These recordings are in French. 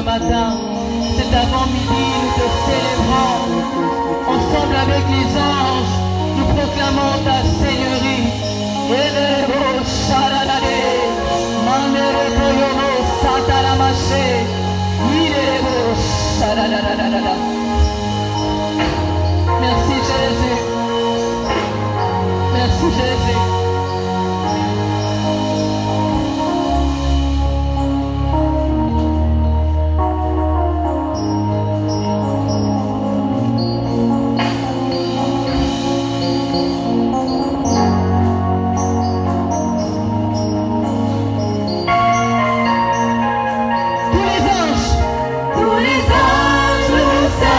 matin. Cet avant-midi, nous te célébrons. Ensemble avec les anges, nous proclamons ta Seigneurie. Merci Jésus. Merci Jésus. Tous les anges nous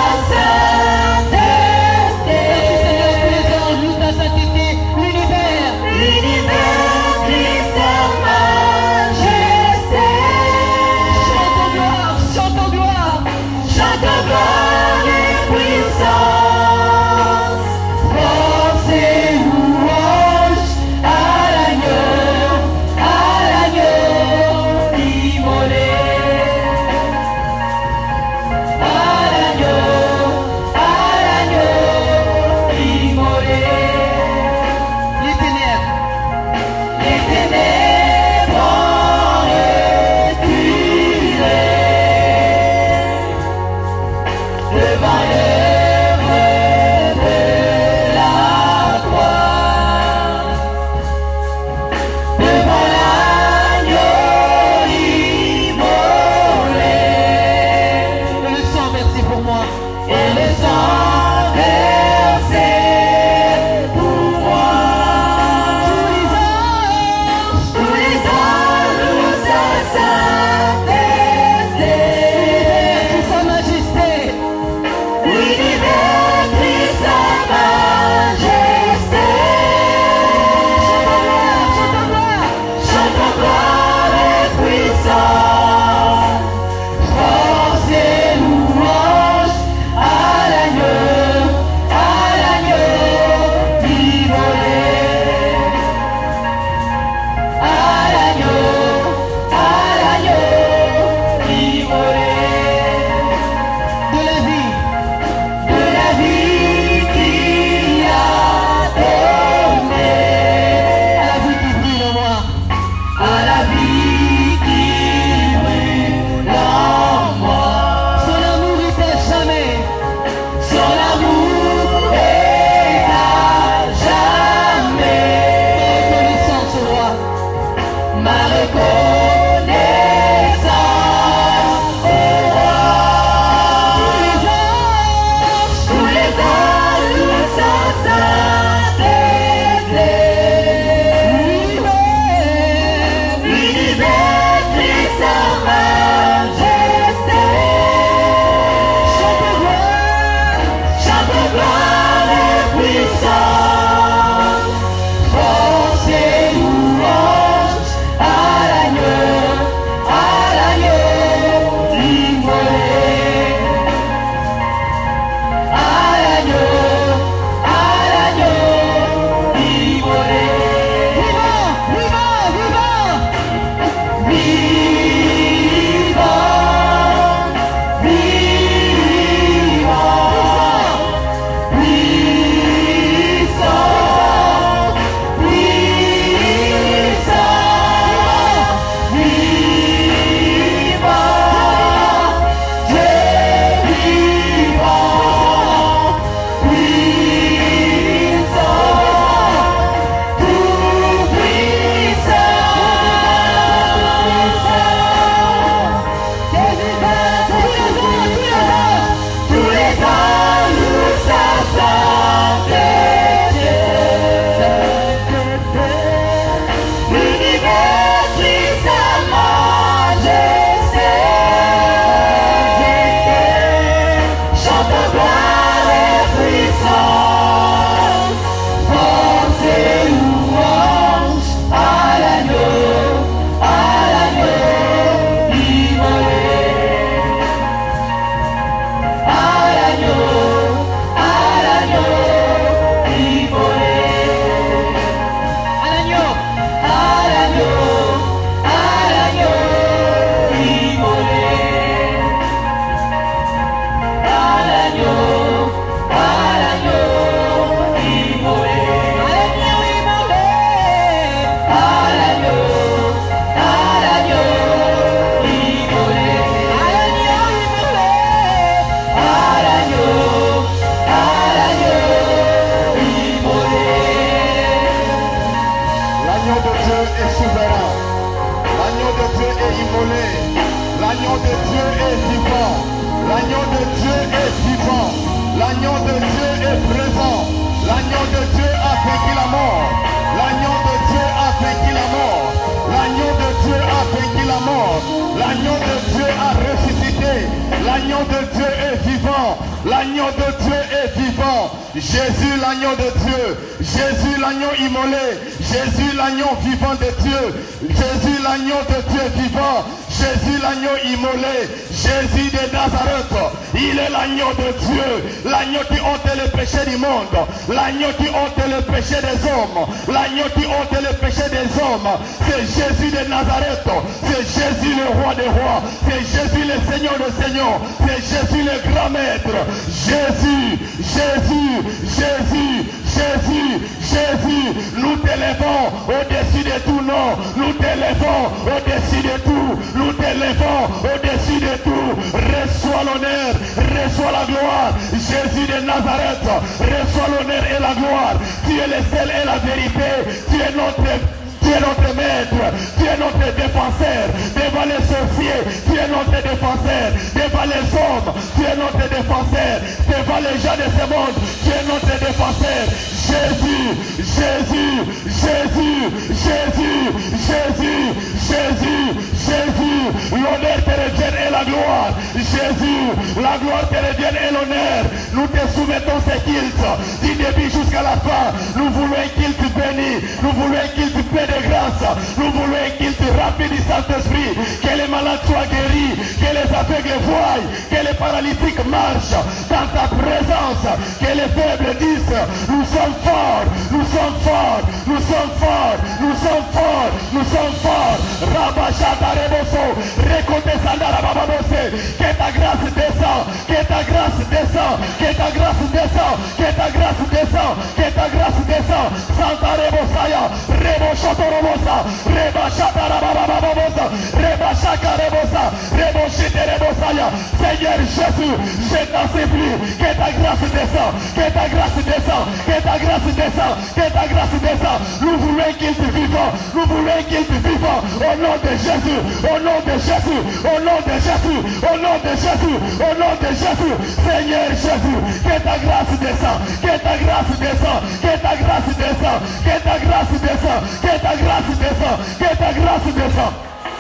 de Dieu est vivant. L'agneau de Dieu est vivant. Jésus, l'agneau de Dieu. Jésus, l'agneau immolé. Jésus, l'agneau vivant de Dieu. Jésus, l'agneau de Dieu vivant. Jésus, l'agneau immolé. Jésus de Nazareth. Il est l'agneau de Dieu. L'agneau qui ôte le péché du monde. L'agneau qui ôte le péché des hommes. L'agneau qui ôte le péché des hommes. C'est Jésus de Nazareth. C'est Jésus le roi des rois. C'est Jésus le Seigneur des seigneurs. C'est Jésus le grand maître. Jésus, Jésus, Jésus, Jésus, Jésus. Nous t'élevons au-dessus de tout nom. Nous t'élevons au-dessus de tout. Nous t'élevons au-dessus de tout. Reçois l'honneur, reçois la gloire. Jésus de Nazareth, reçois l'honneur et la gloire. Tu es le seul et la vérité. Tu es notre maître, tu es notre défenseur devant les sorciers, tu es notre défenseur devant les hommes, tu es notre défenseur devant les gens de ce monde, tu es notre défenseur. Jésus, Jésus, Jésus, Jésus, Jésus, Jésus, Jésus, l'honneur te revienne et la gloire. Jésus, la gloire te revienne et l'honneur. Nous te soumettons ce culte du début jusqu'à la fin. Nous voulons un culte béni, nous voulons un culte plein de grâce, nous voulons un culte rempli du Saint-Esprit, que les malades soient guéris, que les aveugles voient, que les paralytiques marchent dans ta présence, que les faibles disent, nous sommes forts, nous sommes forts, nous sommes forts, nous sommes forts, nous sommes forts. Rabachata Reboso, Récolte Sandara Bababose, que ta grâce descend, que ta grâce descend, que ta grâce descend, que ta grâce descend, que ta grâce descend. Santa Rebosaya, Rebosoto Robosa, Rebachata Rabababosa, Rebachaka Rebosa, Rebochite Rebosaya. Seigneur Jésus, je t'en supplie, que ta grâce descend, que ta grâce descend, que ta grâce descend, que ta grâce descend. Nous voulons qu'il te vivant, nous voulons qu'il te vivant. Au nom de Jésus, au nom de Jésus, au nom de Jésus, au nom de Jésus, au nom de Jésus. Seigneur Jésus, que ta grâce descend, que ta grâce descend, que ta grâce descend, que ta grâce descend, que ta grâce descend, que ta grâce descend.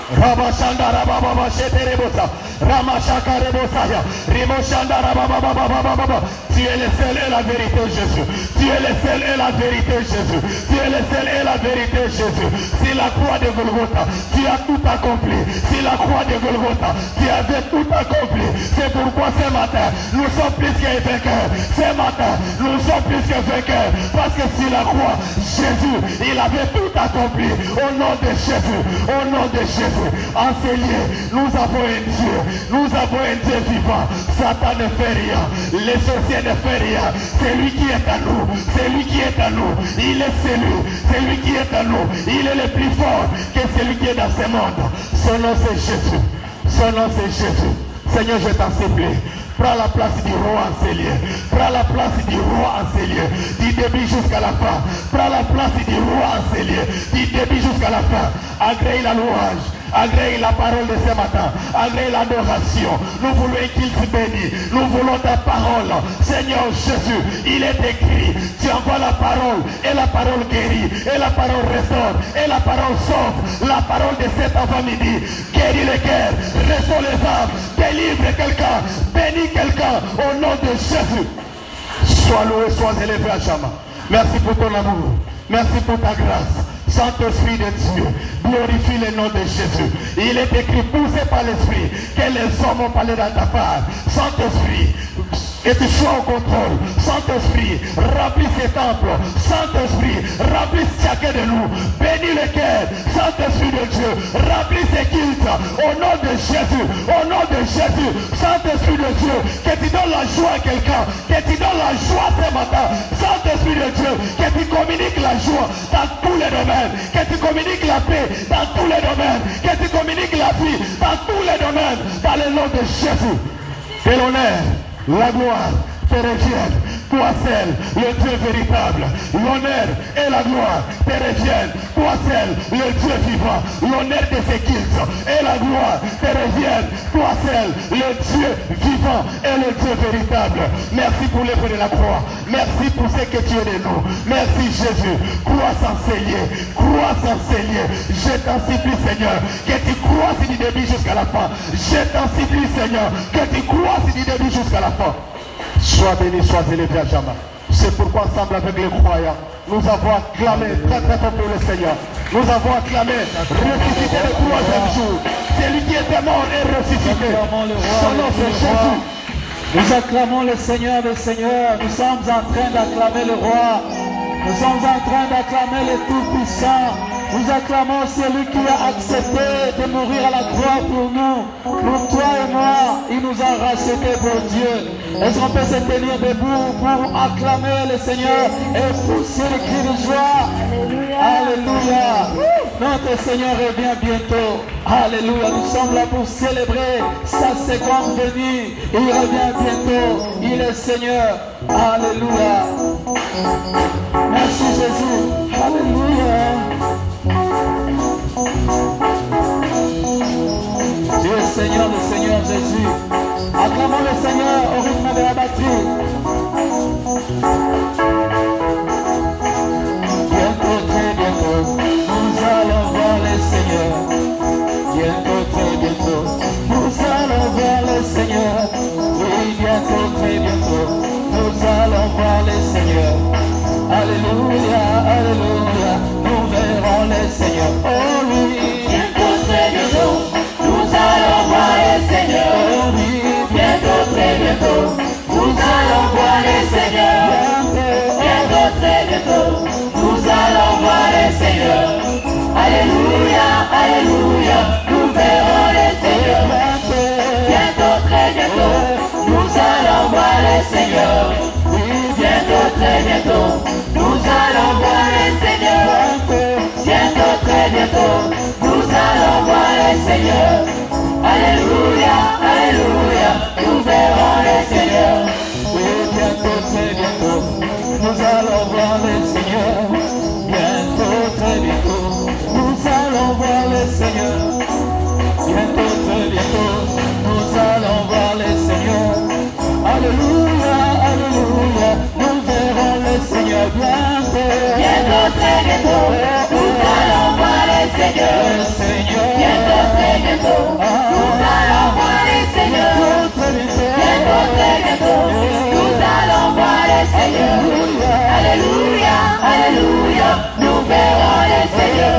Rabashanda Rababa Sheterebosa, Ramashaka Rebosaya, Rimoshanda Rababa. Tu es le seul et la vérité, Jésus. Tu es le seul et la vérité, Jésus. Tu es le seul et la vérité, Jésus. C'est la croix de Golgotha. Tu as tout accompli. C'est la croix de Golgotha. Tu avais tout accompli. C'est pourquoi ce matin, nous sommes plus que vainqueurs. Ce matin, nous sommes plus que vainqueurs. Parce que sur la croix, Jésus, il avait tout accompli. Au nom de Jésus. Au nom de Jésus. En ces lieux, nous avons un Dieu. Nous avons un Dieu vivant. Satan ne fait rien. Les sorciers ne fait rien. C'est lui qui est à nous. C'est lui qui est à nous. Il est celui. C'est lui qui est à nous. Il est le plus fort que celui qui est dans ce monde. Son nom c'est Jésus. Son nom c'est Jésus. Seigneur, je t'en supplie. Prends la place du roi en ces lieux. Prends la place du roi en ces lieux. Du début jusqu'à la fin. Prends la place du roi en ces lieux. Du début jusqu'à la fin. Agrée la louange. Agrée la parole de ce matin. Agrée l'adoration. Nous voulons qu'il se bénisse. Nous voulons ta parole. Seigneur Jésus, il est écrit. Tu envoies la parole. Et la parole guérit. Et la parole restaure. Et la parole sauve. La parole de cet avant-midi guérit les cœurs. Restaure les âmes. Délivre quelqu'un. Bénis quelqu'un. Au nom de Jésus. Sois loué, sois élevé à jamais. Merci pour ton amour. Merci pour ta grâce. Saint-Esprit de Dieu, glorifie le nom de Jésus. Il est écrit, poussé par l'Esprit, que les hommes ont parlé dans ta part. Saint-Esprit, que tu sois au contrôle. Saint-Esprit, remplis ces temples. Saint-Esprit, remplis chacun de nous. Bénis le cœur. Saint-Esprit de Dieu, remplis ces cultes. Au nom de Jésus, au nom de Jésus. Saint-Esprit de Dieu, que tu donnes la joie à quelqu'un. Que tu donnes la joie ce matin. Saint-Esprit de Dieu, que tu communiques la joie dans tous les domaines. Que tu communiques la paix dans tous les domaines. Que tu communiques la vie dans tous les domaines. Dans le nom de Jésus. Que l'honneur, la gloire te te reviennent. Toi seul, le Dieu véritable. L'honneur et la gloire te reviennent. Toi seul, le Dieu vivant. L'honneur de ces cultes et la gloire te reviennent. Toi seul, le Dieu vivant et le Dieu véritable. Merci pour l'œuvre de la croix. Merci pour ce que tu es de nous. Merci Jésus. Crois s'enseigner. Crois s'enseigner. Je t'en supplie Seigneur, que tu crois du début jusqu'à la fin. Je t'en supplie Seigneur, que tu crois du début jusqu'à la fin. Sois béni, sois élevé à jamais. C'est pourquoi ensemble avec les croyants, nous avons acclamé très très fort pour le Seigneur. Nous avons acclamé, ressuscité le troisième jour. Celui qui était mort est ressuscité. Son nom c'est Jésus. Nous acclamons le Seigneur des Seigneurs. Nous sommes en train d'acclamer le Roi. Nous sommes en train d'acclamer le Tout-Puissant. Nous acclamons celui qui a accepté de mourir à la croix pour nous, pour toi et moi. Il nous a rachetés pour Dieu. Est-ce qu'on peut se tenir debout pour acclamer le Seigneur et pousser les cris de joie? Alléluia. Notre Seigneur revient bientôt. Alléluia. Nous sommes là pour célébrer sa seconde venue. Il revient bientôt. Il est Seigneur. Alléluia. Merci Jésus. Alléluia. Tu es Seigneur, le Seigneur Jésus. Acclamons le Seigneur au rythme de la batterie. Bientôt, très bientôt, nous allons voir le Seigneur. Bientôt, très bientôt, nous allons voir le Seigneur. Oui, bientôt, très bientôt, nous allons voir le Seigneur. Alléluia, alléluia, nous verrons le Seigneur. Oh oui, Bientôt, très bientôt, nous allons voir le Seigneur. oh oui, Bientôt, très bientôt, nous allons voir le Seigneur. Bientôt, très bientôt, nous allons voir le Seigneur. Alléluia, alléluia, nous verrons le Seigneur. Bientôt, très bientôt, nous allons voir le Seigneur. Bientôt, très bientôt, nous allons voir le Seigneur. Bientôt, très bientôt, nous allons voir le Seigneur. Alléluia, alléluia, nous verrons le Seigneur. oui, bientôt, très bientôt, nous allons voir le Seigneur. Bientôt, très bientôt, nous allons voir le Seigneur. Bientôt, très bientôt, nous allons voir le Seigneur. Alléluia, alléluia, nous verrons le Seigneur bientôt. Bientôt, très bientôt, nous allons voir le Seigneur. Le Seigneur, Bientôt, très bientôt, nous allons voir le Seigneur. très bientôt, Bientôt, très bientôt, nous allons voir le Seigneur. Alléluia, alléluia, nous verrons le Seigneur.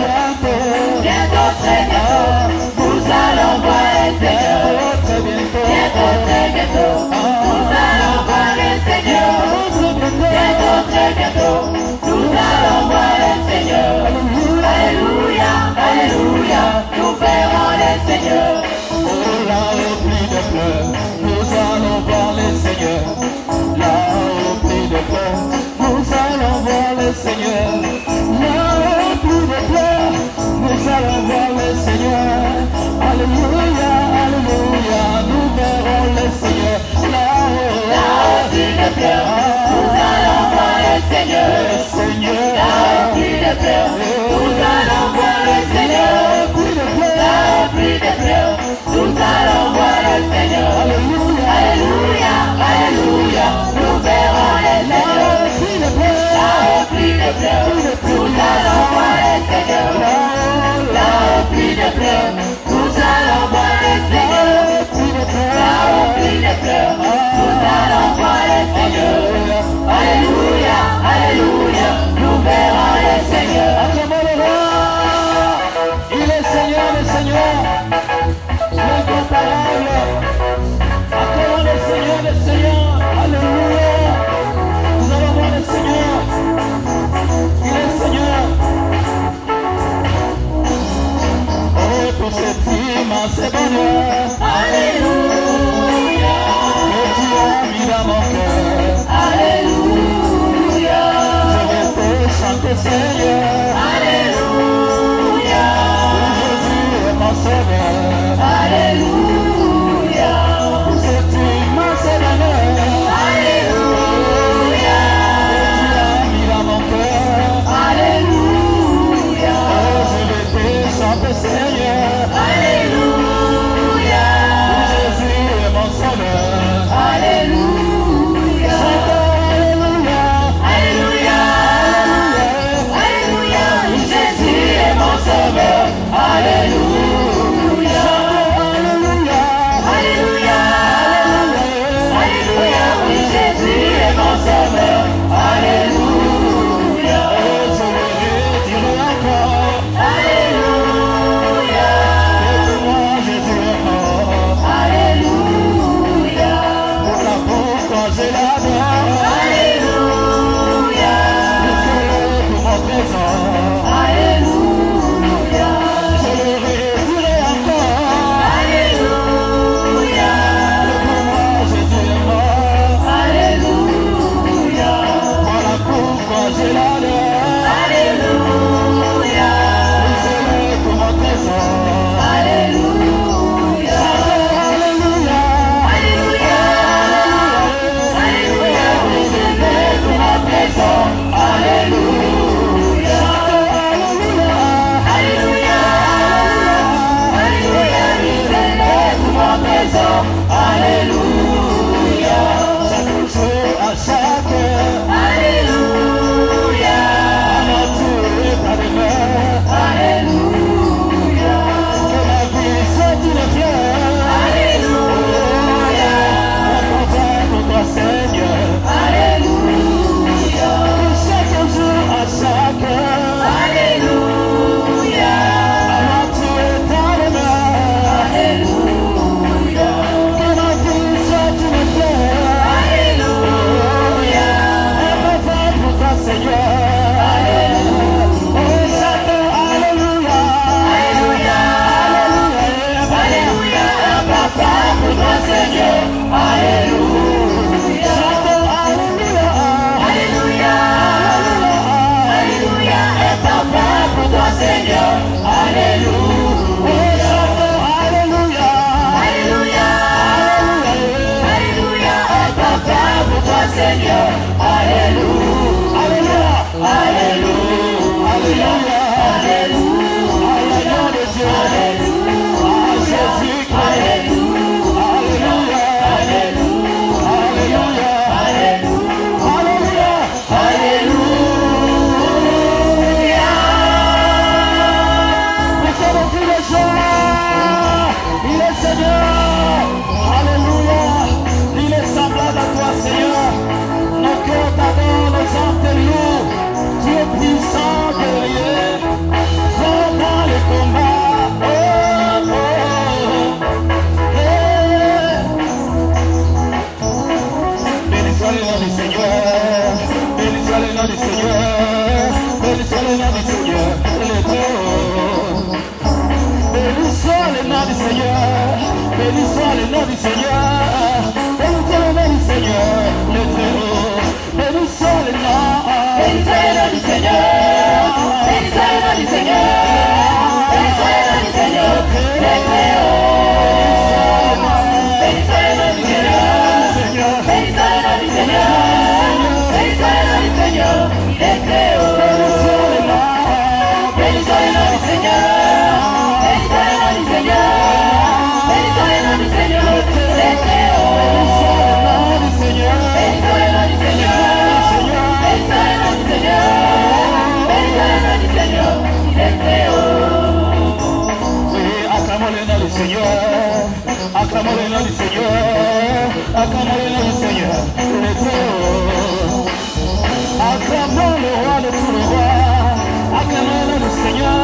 Bientôt, très bientôt, nous allons voir le Seigneur. très bientôt, Bientôt, très bientôt, nous allons voir le Seigneur. Bientôt, très bientôt, nous allons voir le Seigneur. Alléluia, alléluia, nous verrons le Seigneur. là au pli de fleurs, nous allons voir le Seigneur. Là au pli de fleurs, nous allons voir le Seigneur. Là au pli de fleurs, nous allons voir le Seigneur. Alléluia, alléluia, nous verrons le Seigneur. Là au pli de fleurs, nous allons voir le Seigneur. Le Seigneur, Là au pli de fleurs, nous allons voir le Seigneur. Là au pli de fleurs, nous allons voir le Seigneur. Alléluia, alléluia, nous verrons le Seigneur. Là au pli de fleurs, nous allons voir le Seigneur. Là au pli de fleurs, nous allons voir le Seigneur. Là au pli de fleurs, nous allons voir le Seigneur. Alléluia, alléluia, nous verrons le Seigneur. acclamons le roi. Il est Seigneur, le Seigneur, l'incomparable. Acclamons le Seigneur, le Seigneur. Alléluia. Nous allons voir le Seigneur. Il est Seigneur. Oh, pour cet immense bonheur Alléluia, que tu as mis dans mon cœur. alléluia, Je vais te chanter, Seigneur. alléluia, Jésus est mon sauveur. alléluia, Pour cet immense bonheur alléluia. j'ai l'honneur. Alléluia. Vous êtes pour mon trésor. Alléluia. Alléluia. Alléluia. Alléluia. Vous êtes pour mon trésor. Alléluia. Alléluia. Alléluia. Vous êtes pour mon trésor. Alléluia. Chaque jour, à chaque heure, Alléluia. aventure est ta demeure. Alléluia. Que ma vie soit une fleur. Alléluia. Un content pour toi, Seigneur. Alléluia. Que chaque jour, à chaque heure, Alléluia. aventure est ta demeure. Alléluia. Que ma vie soit une fleur. Alléluia. Un content pour toi, Seigneur. Oh, chantons Alléluia. Alléluia. Alléluia. Un papa pour toi, Seigneur. Alléluia. Chantons Alléluia. Alléluia. Alléluia. Un papa pour toi, Seigneur. Alléluia. Oh, chantons Alléluia. Alléluia. Alléluia. Un papa pour toi, Seigneur. Alléluia. Alléluia. Alléluia. Alléluia. Alléluia. Alléluia de Dieu. À Jésus-Christ. Alléluia. Alléluia. Alléluia. Nous sommes tous les jours. Il est Seigneur. Alléluia. Il est semblable à toi, Seigneur. Nos cœurs t'adorent, nos âmes te louent. Tu es puissant, guerrier. Fort dans les combats. Oh, oh, oh. Hey. Béni soit le nom du Seigneur. Béni soit le nom du Seigneur. Béni soit le nom du Seigneur. Le Dieu. Béni soit le nom du Seigneur. Béni soit le nom du Seigneur. Béni soit le nom du Seigneur. Le Dieu. Béni soit le nom. Béni soit le nom du Seigneur. Béni soit le nom du Seigneur. Béni soit le nom du Seigneur. Les Créoles. Béni soit le nom du Seigneur. Béni soit le nom du Seigneur. Béni soit le nom du Seigneur. Les Créoles. Béni soit le nom du Seigneur. Béni soit le nom du Seigneur. Béni soit le nom du Seigneur. Les Créoles. Béni soit le nom du Seigneur. Béni soit le nom du Seigneur. Béni soit le nom du Seigneur. Les Créoles. Oui, acclamons le nom du Seigneur. Acclamons le nom du Seigneur. Acclamons le nom du Seigneur. Le Dieu. Acclamons le roi de tous les rois. Acclamons le nom du Seigneur.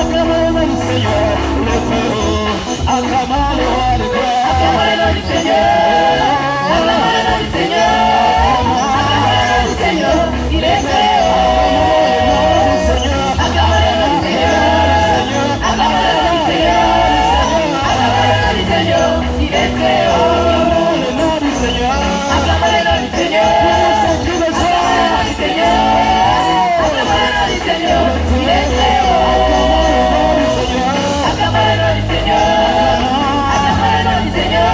Acclamons le nom du Seigneur. Le Dieu. Acclamons le roi de gloire. Acclamons le nom du Seigneur. Acclamons le nom du Seigneur. Acclamons le nom du Seigneur. Il est Créole. Acclamons le nom du Seigneur. Acclamons le nom du Seigneur. Acclamons le nom du Seigneur. Il est Créole. Le nom du Seigneur. Acclamons le nom du Seigneur. Acclamons le nom du Seigneur. Acclamons le nom du Seigneur. Il est Créole. Acclamons le nom du Seigneur. Acclamons le nom du Seigneur.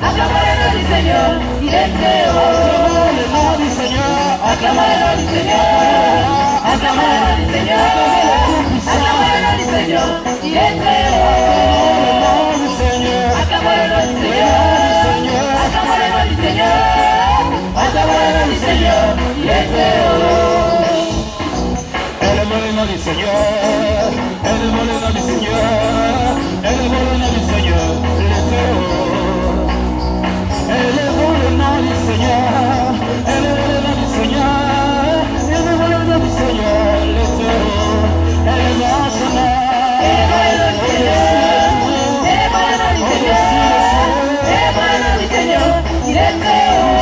Acclamons le nom du Seigneur. Il est Créole. Le nom du Seigneur. Acclamons le nom du Seigneur. Acclamons le nom du Seigneur. Acclamons le nom du Seigneur. Il est Créole. Le nom du Seigneur. Acclamons le nom du Seigneur. Acclamons le nom du Seigneur. Acclamons le nom du Seigneur. Il est Créole. Élevons le nom du Seigneur. Élevons le nom du Seigneur. Élevons le nom du Seigneur. Le Dieu. Élevons le nom du Seigneur. Élevons le nom du Seigneur. Élevons le nom du Seigneur. Le Dieu. Élevons son nom. Élevons le nom du Seigneur. Élevons le nom du Seigneur. Élevons le nom du Seigneur. Il est Créole.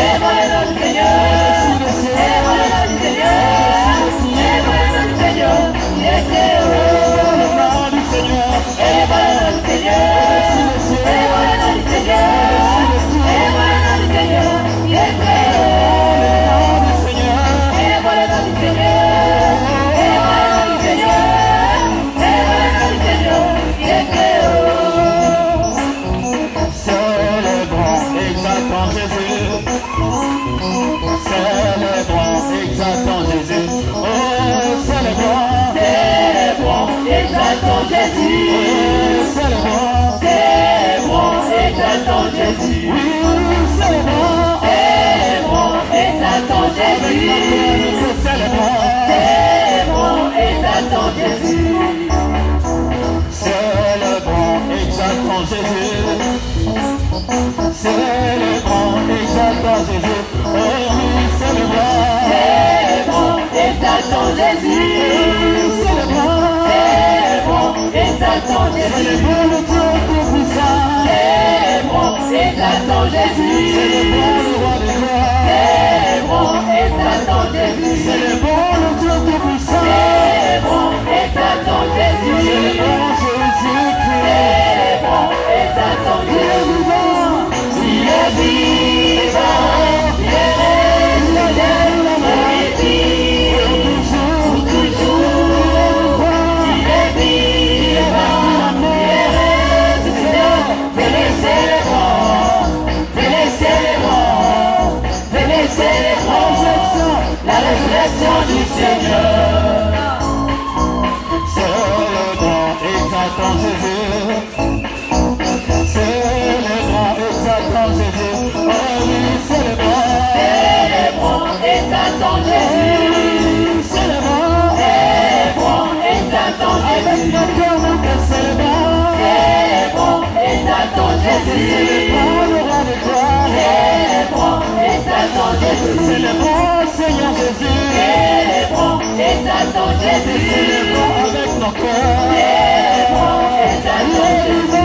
Élevons le nom du Seigneur. Élevons le nom du Seigneur. Élevons le nom du Seigneur. Il est Créole. Jésus. Célébrons, exaltons Jésus. Célébrons, exaltons Jésus. Célébrons, exaltons Jésus. Oh oui, célébrons. Célébrons, exaltons Jésus. Célébrons, exaltons Jésus. Célébrons le Dieu tout-puissant. Célébrons, exaltons Jésus. Célébrons le roi des rois. Célébrons, exaltons Jésus. Célébrons le Dieu tout-puissant. Célébrons, exaltons Jésus. Célébrons Jésus-Christ. Célébrons, exaltons Jésus. Il est vivant, il est ressuscité, il est vivant, toujours. Il est vivant, il est ressuscité. Venez célébrons, venez célébrons, venez célébrons la résurrection du Seigneur. Célébrons, exaltons Jésus. Célébrons, exaltons Jésus. Oh oui, célébrons. Célébrons, exaltons Jésus. Célébrons. Célébrons, exaltons Avec Jésus. nos cœurs, nous te célébrons. Célébrons, exaltons Jésus. Célébrons le roi des gloires. Célébrons, exaltons Jésus. Célébrons Seigneur Jésus. Célébrons, exaltons Jésus. Célébrons avec nos cœurs. Célébrons, exaltons Jésus.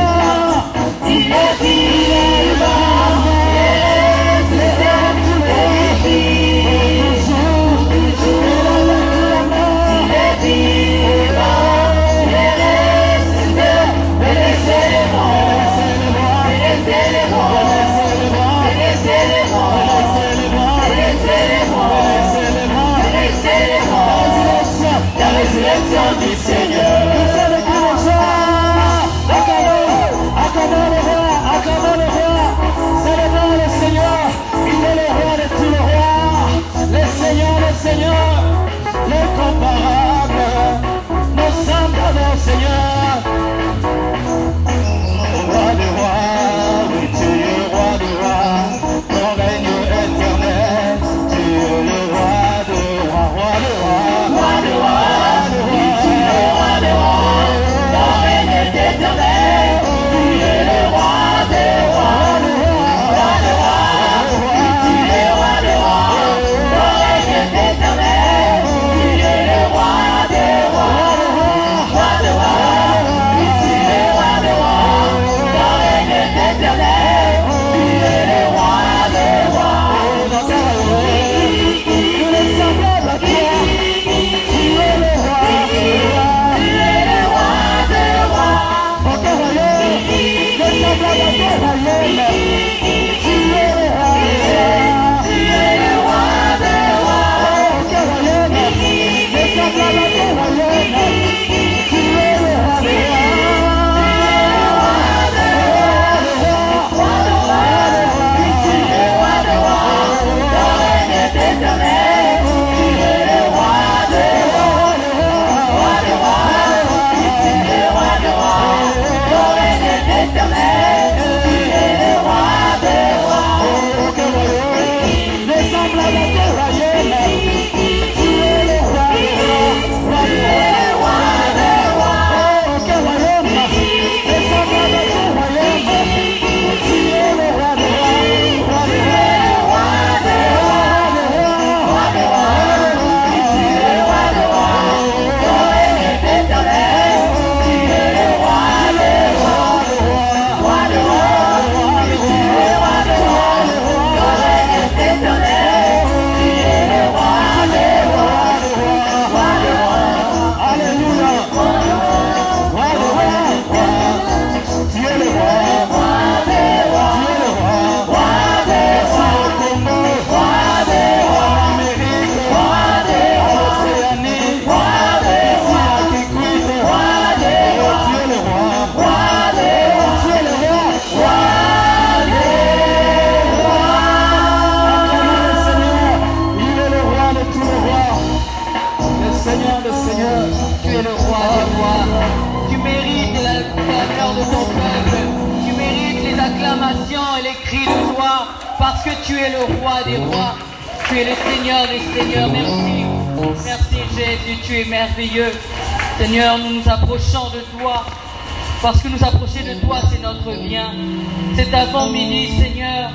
Il est vivant, il est ressuscité, il est vivant, toujours. Il est vivant, il est ressuscité. Venez célébrons, venez célébrons, venez célébrons, venez célébrons, venez célébrons la résurrection du Seigneur. Acclamons le roi, acclamons le roi. Célébrons le Seigneur. Il est le roi de tous les rois. Le Seigneur, l'incomparable. Nous sommes dans le Seigneur. Roi des rois, oui, tu es le roi des rois. Ton règne éternel. Tu es le roi des rois, roi des rois. Roi des rois, oui, tu es le roi des rois. Ton règne est éternel. Tu es le roi des rois. Roi des rois, oui, tu es le roi des rois. Ton règne est éternel. Tu es le roi des rois. Roi des rois, oui, tu es le roi des rois. Ton règne est éternel. Tu es le roi des rois. Nous les semblons à toi. Tu es le roi des rois. Tu es le roi des rois. Dans ton royaume, les semblables à ton royaume. Tu es le roi des rois. Tu es le roi des rois. Dans ton royaume, les semblables à ton royaume. Tu es le roi des rois. acclamations et les cris de joie parce que tu es le roi des rois. Tu es le Seigneur des Seigneurs, merci. Merci Jésus, tu es merveilleux. Seigneur, nous nous approchons de toi. Parce que nous approcher de toi, c'est notre bien. C'est avant-midi, Seigneur.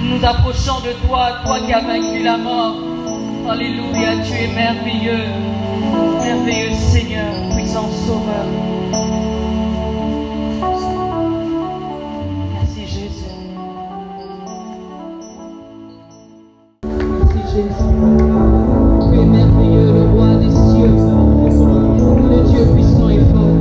Nous nous approchons de toi, toi qui as vaincu la mort. Alléluia, tu es merveilleux. Merveilleux Seigneur, puissant Sauveur. Merci Jésus. Merci Jésus. Tu es merveilleux, le roi des cieux. Le Dieu puissant et fort.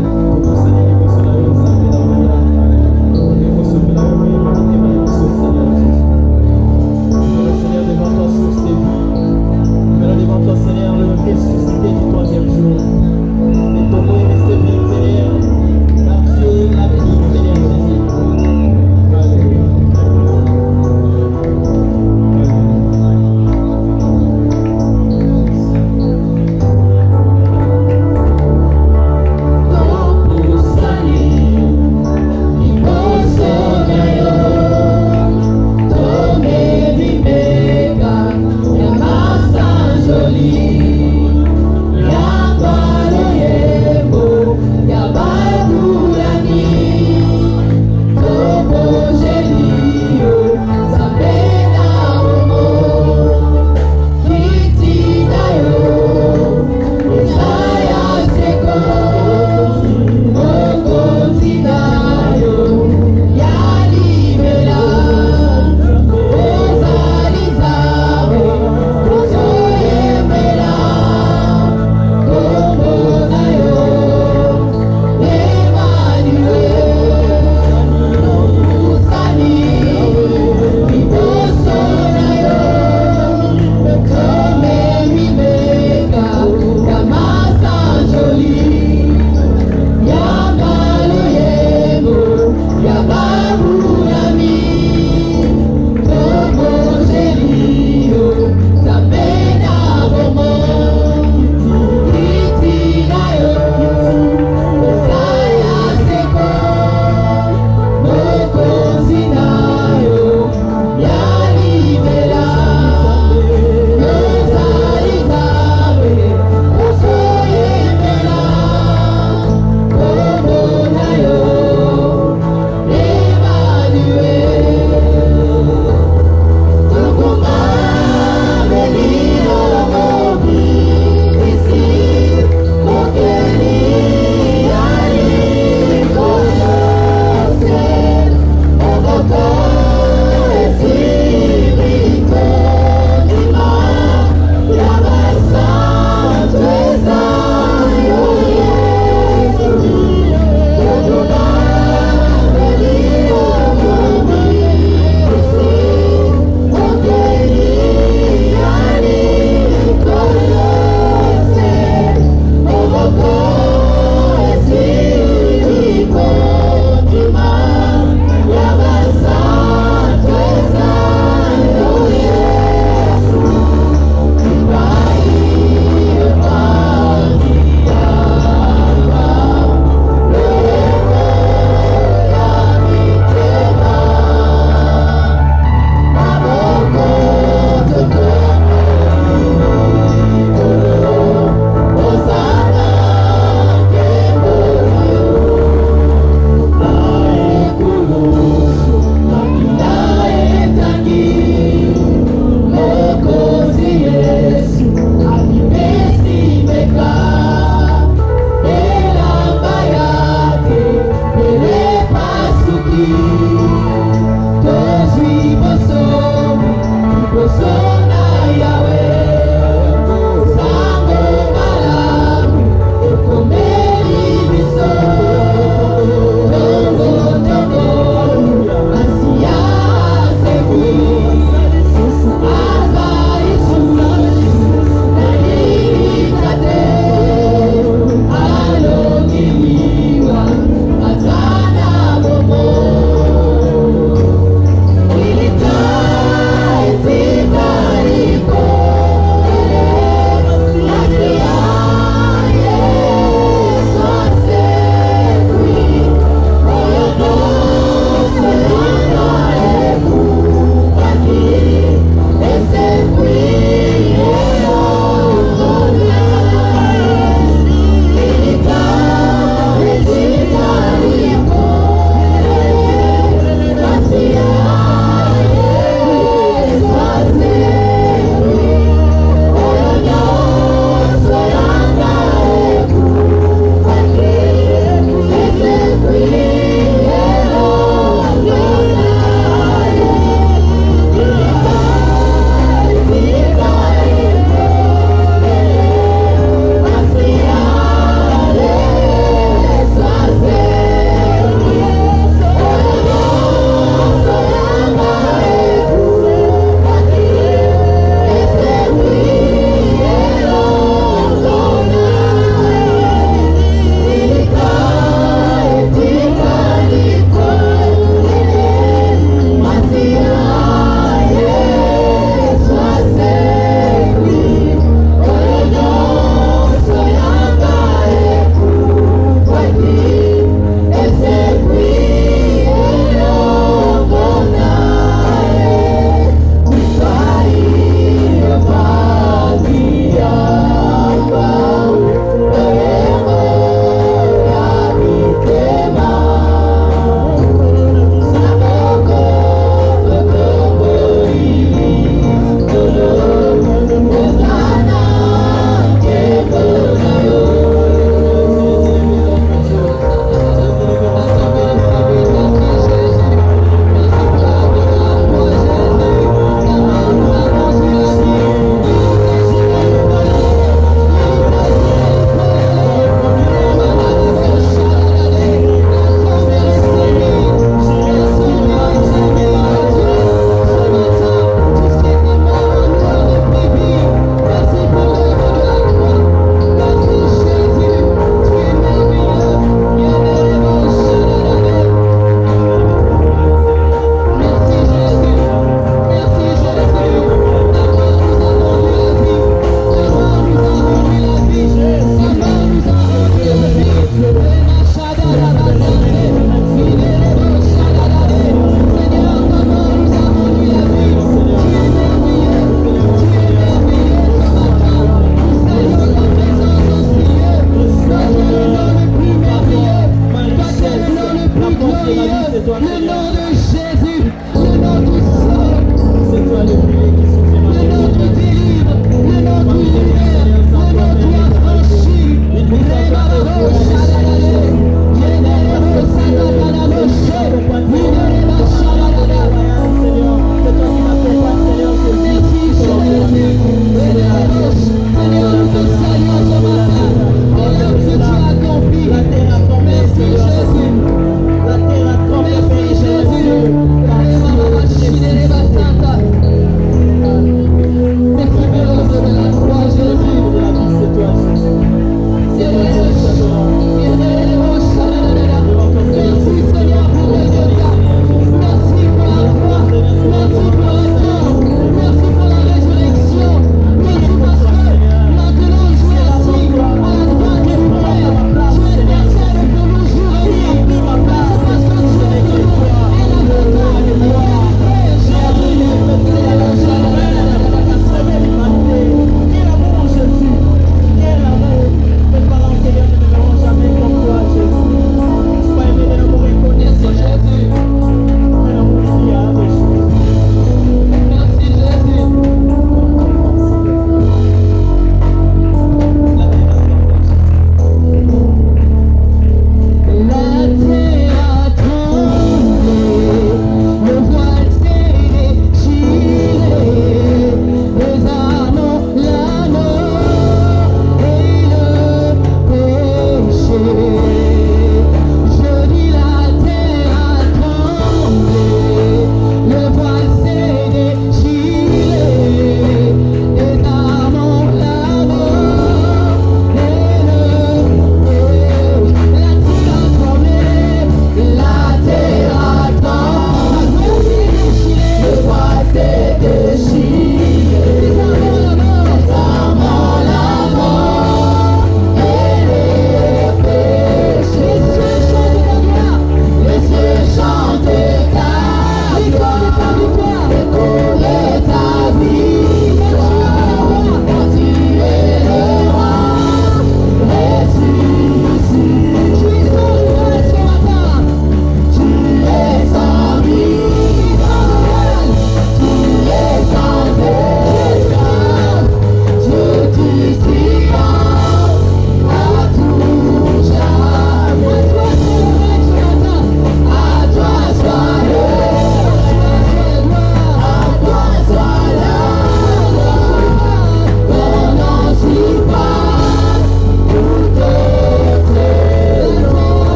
Seigneur, le ressuscité du troisième jour. Et ton nom est resté vivre, Seigneur. La Dieu, la vie, Seigneur Jésus.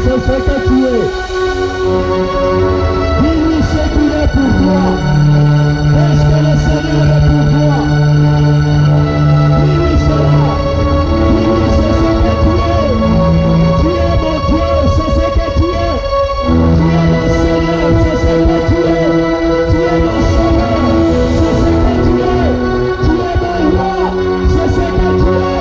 c'est ce que tu es. Dis-lui ce qu'il est pour toi. Est-ce que le Seigneur est pour toi? Dis-lui cela. Dis-lui c'est ce que tu es. Tu es mon Dieu, c'est ce que tu es. Tu es mon Seigneur, c'est ce que tu es. Tu es mon Sauveur, c'est ce que tu es. Tu es mon roi, c'est ce que tu es.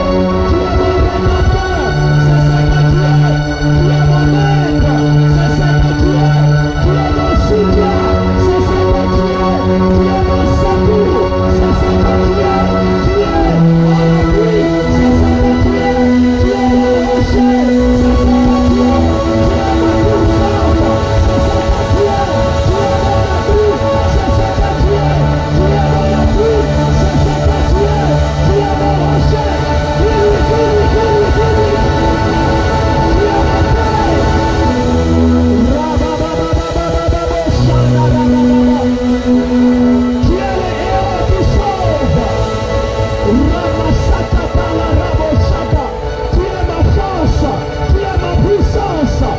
Tu es mon rédempteur, c'est ce que tu es. Tu es mon maître, c'est ce que tu es. Tu es mon soutien, c'est ce que tu es. Tu es mon secours, c'est ce que tu es. Tu es mon appui, c'est ce que tu es. Tu es mon rocher, c'est ce que tu es. Tu es ma puissance, c'est ce que tu es. Tu es mon appui, c'est ce que tu es. Tu es mon appui, c'est ce que tu es. Tu es mon rocher. Tu es mon tu es le héros qui sauve. Ramasaka pala rabosaka. Tu es ma force, tu es ma puissance.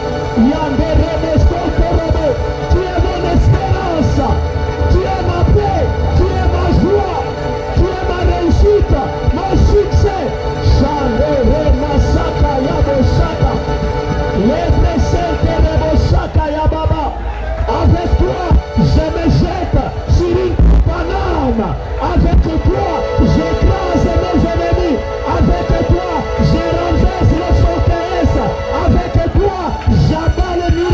Yandere meskotorebe. Tu es mon espérance, tu es ma paix, tu es ma joie, tu es ma réussite, mon succès. Chandere masaka yabosaka. Avec toi, je me jette sur une banane. Avec toi, j'écrase mes ennemis. Avec toi, je renverse les forteresses. Avec toi, j'abats les murs.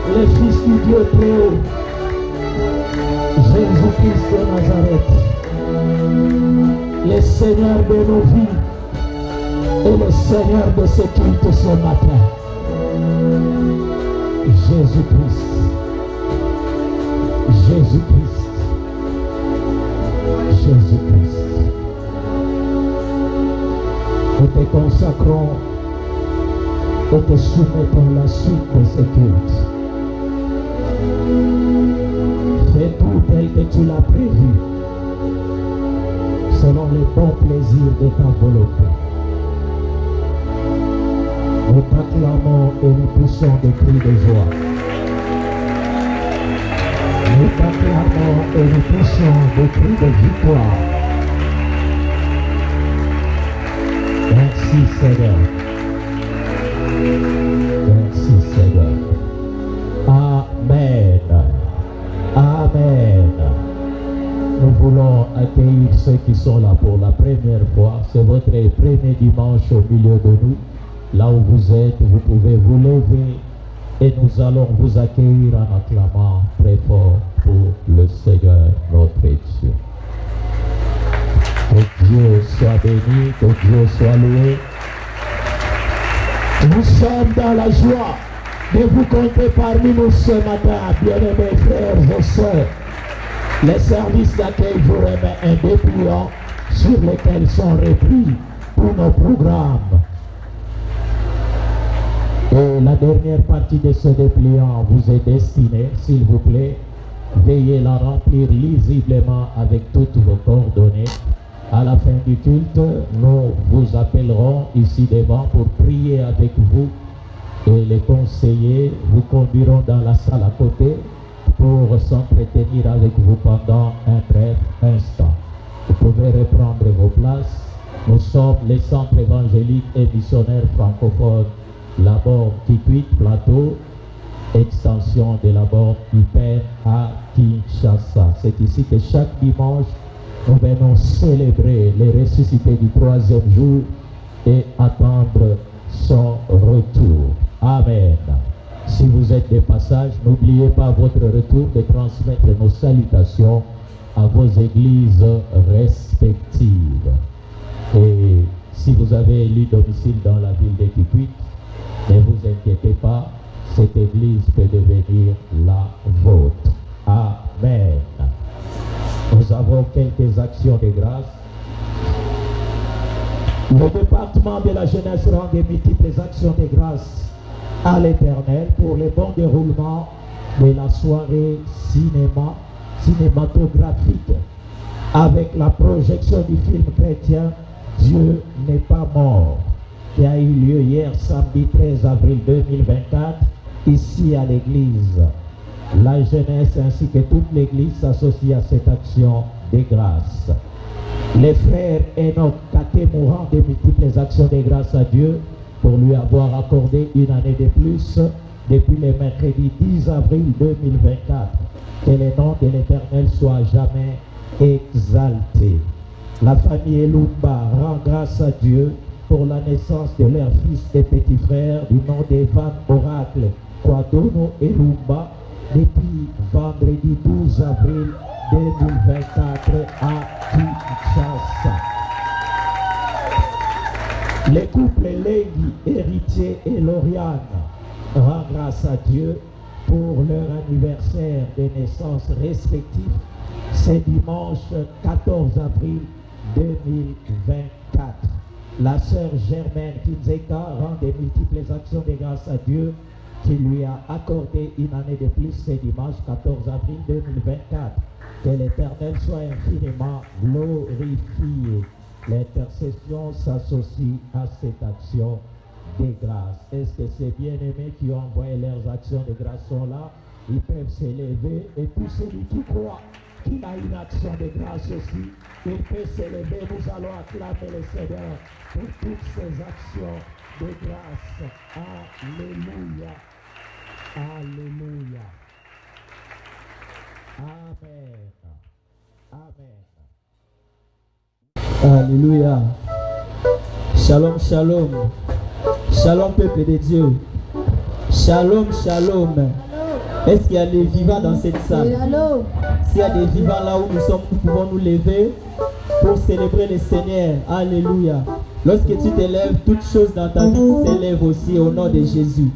le Fils du Dieu très haut, Jésus-Christ de Nazareth, le Seigneur de nos vies et le Seigneur de ce culte ce matin. Jésus-Christ, Jésus-Christ, Jésus-Christ. Nous te consacrons et te soumettons la suite de ce culte. Fais tout tel que tu l'as prévu, selon les bons plaisirs de ta volonté. Nous t'acclamons et nous poussons des cris de joie. Nous t'acclamons et nous poussons des cris de victoire. Merci Seigneur. Merci Seigneur. Amen. Amen. Nous voulons accueillir ceux qui sont là pour la première fois. C'est votre premier dimanche au milieu de nous. Là où vous êtes, vous pouvez vous lever et nous allons vous accueillir en acclamant très fort pour le Seigneur notre Dieu. Que Dieu soit béni, que Dieu soit loué. Nous sommes dans la joie de vous compter parmi nous ce matin, bien-aimés frères et sœurs. Les services d'accueil vous remet un dépliant sur lequel sont repris tous nos programmes. Et la dernière partie de ce dépliant vous est destinée, s'il vous plaît, veuillez la remplir lisiblement avec toutes vos coordonnées. À la fin du culte, nous vous appellerons ici devant pour prier avec vous et les conseillers vous conduiront dans la salle à côté pour s'entretenir avec vous pendant un bref instant. Vous pouvez reprendre vos places. Nous sommes les centres évangéliques et missionnaires francophones, la borne Kikwit Plateau, extension de la borne Hyper à Kinshasa. C'est ici que chaque dimanche, nous venons célébrer les ressuscités du 3e jour et attendre son retour. Amen. Si vous êtes de passage, n'oubliez pas à votre retour de transmettre nos salutations à vos églises respectives. Et si vous avez élu domicile dans la ville de Kikwit, ne vous inquiétez pas, cette église peut devenir la vôtre. Amen. Nous avons quelques actions de grâce. Le département de la jeunesse rend des multiples actions de grâce à l'Éternel pour le bon déroulement de la soirée cinématographique avec la projection du film chrétien Dieu n'est pas mort, qui a eu lieu hier samedi 13 avril 2024 ici à l'église. La jeunesse ainsi que toute l'église s'associe à cette action de grâce. Les frères Enoch Katemourant de multiples actions de grâce à Dieu pour lui avoir accordé une année de plus depuis le mercredi 10 avril 2024. Que le nom de l'Éternel soit jamais exalté. La famille Elumba rend grâce à Dieu pour la naissance de leur fils et petit frère du nom d'Evan Oracle Kwadono Elumba depuis vendredi 12 avril 2024 à Kinshasa. Les couples Lengi, Héritier et Lauriane rendent grâce à Dieu pour leur anniversaire de naissance respectif. C'est dimanche 14 avril 2024. La sœur Germaine Kinzeka rend des multiples actions de grâce à Dieu qui lui a accordé une année de plus ce dimanche 14 avril 2024. Que l'Éternel soit infiniment glorifié. L'intercession s'associe à cette action de grâce. Est-ce que ces bien-aimés qui ont envoyé leurs actions de grâce sont là? Ils peuvent s'élever et tout celui qui croit qu'il a une action de grâce aussi, il peut s'élever. Nous allons acclamer le Seigneur pour toutes ces actions de grâce. Alléluia. Alléluia. Amen. Amen. Alléluia. Shalom, shalom. Shalom, peuple de Dieu. Shalom, shalom. Est-ce qu'il y a des vivants dans cette salle? S'il y a des vivants là où nous sommes, nous pouvons nous lever pour célébrer le Seigneur. Alléluia. Lorsque tu t'élèves, toutes choses dans ta vie s'élèvent aussi au nom de Jésus.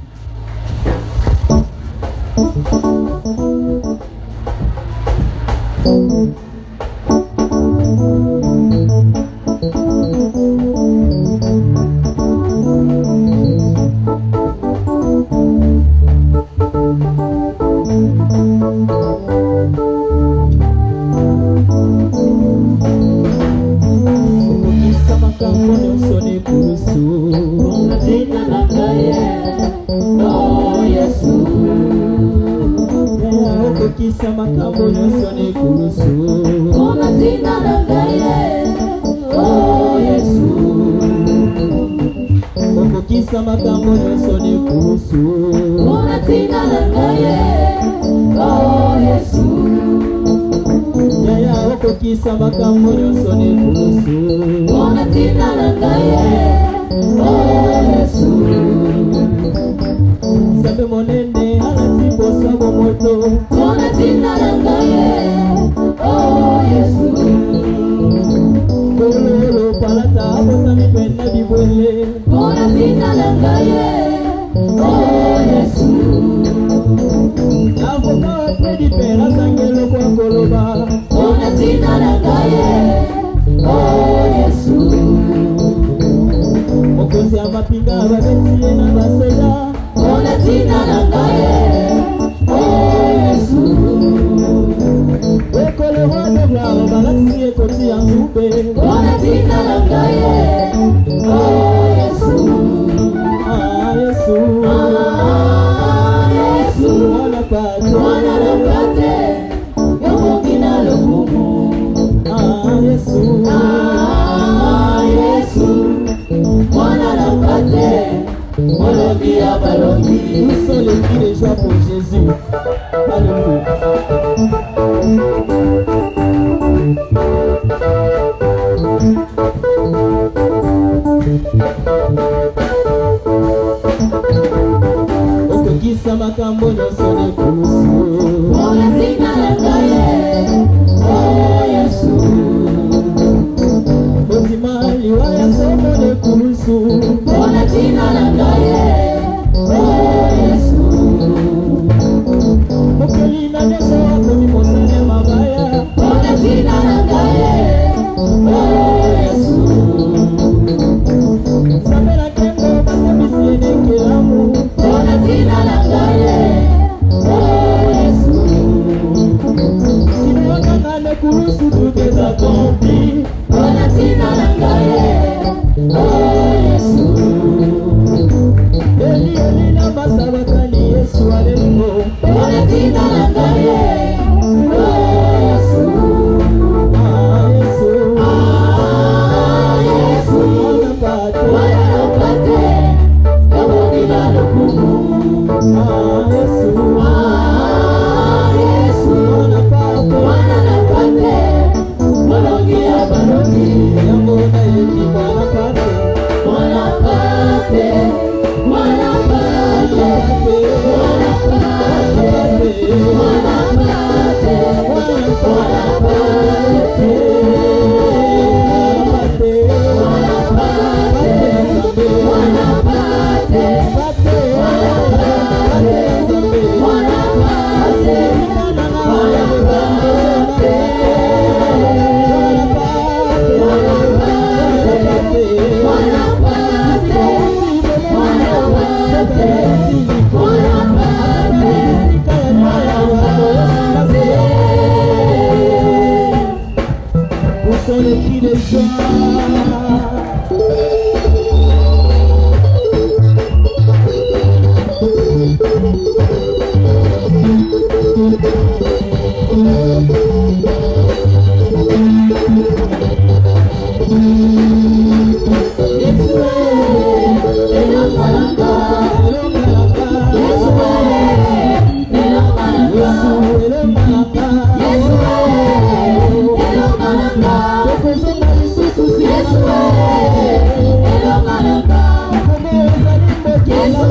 Yes,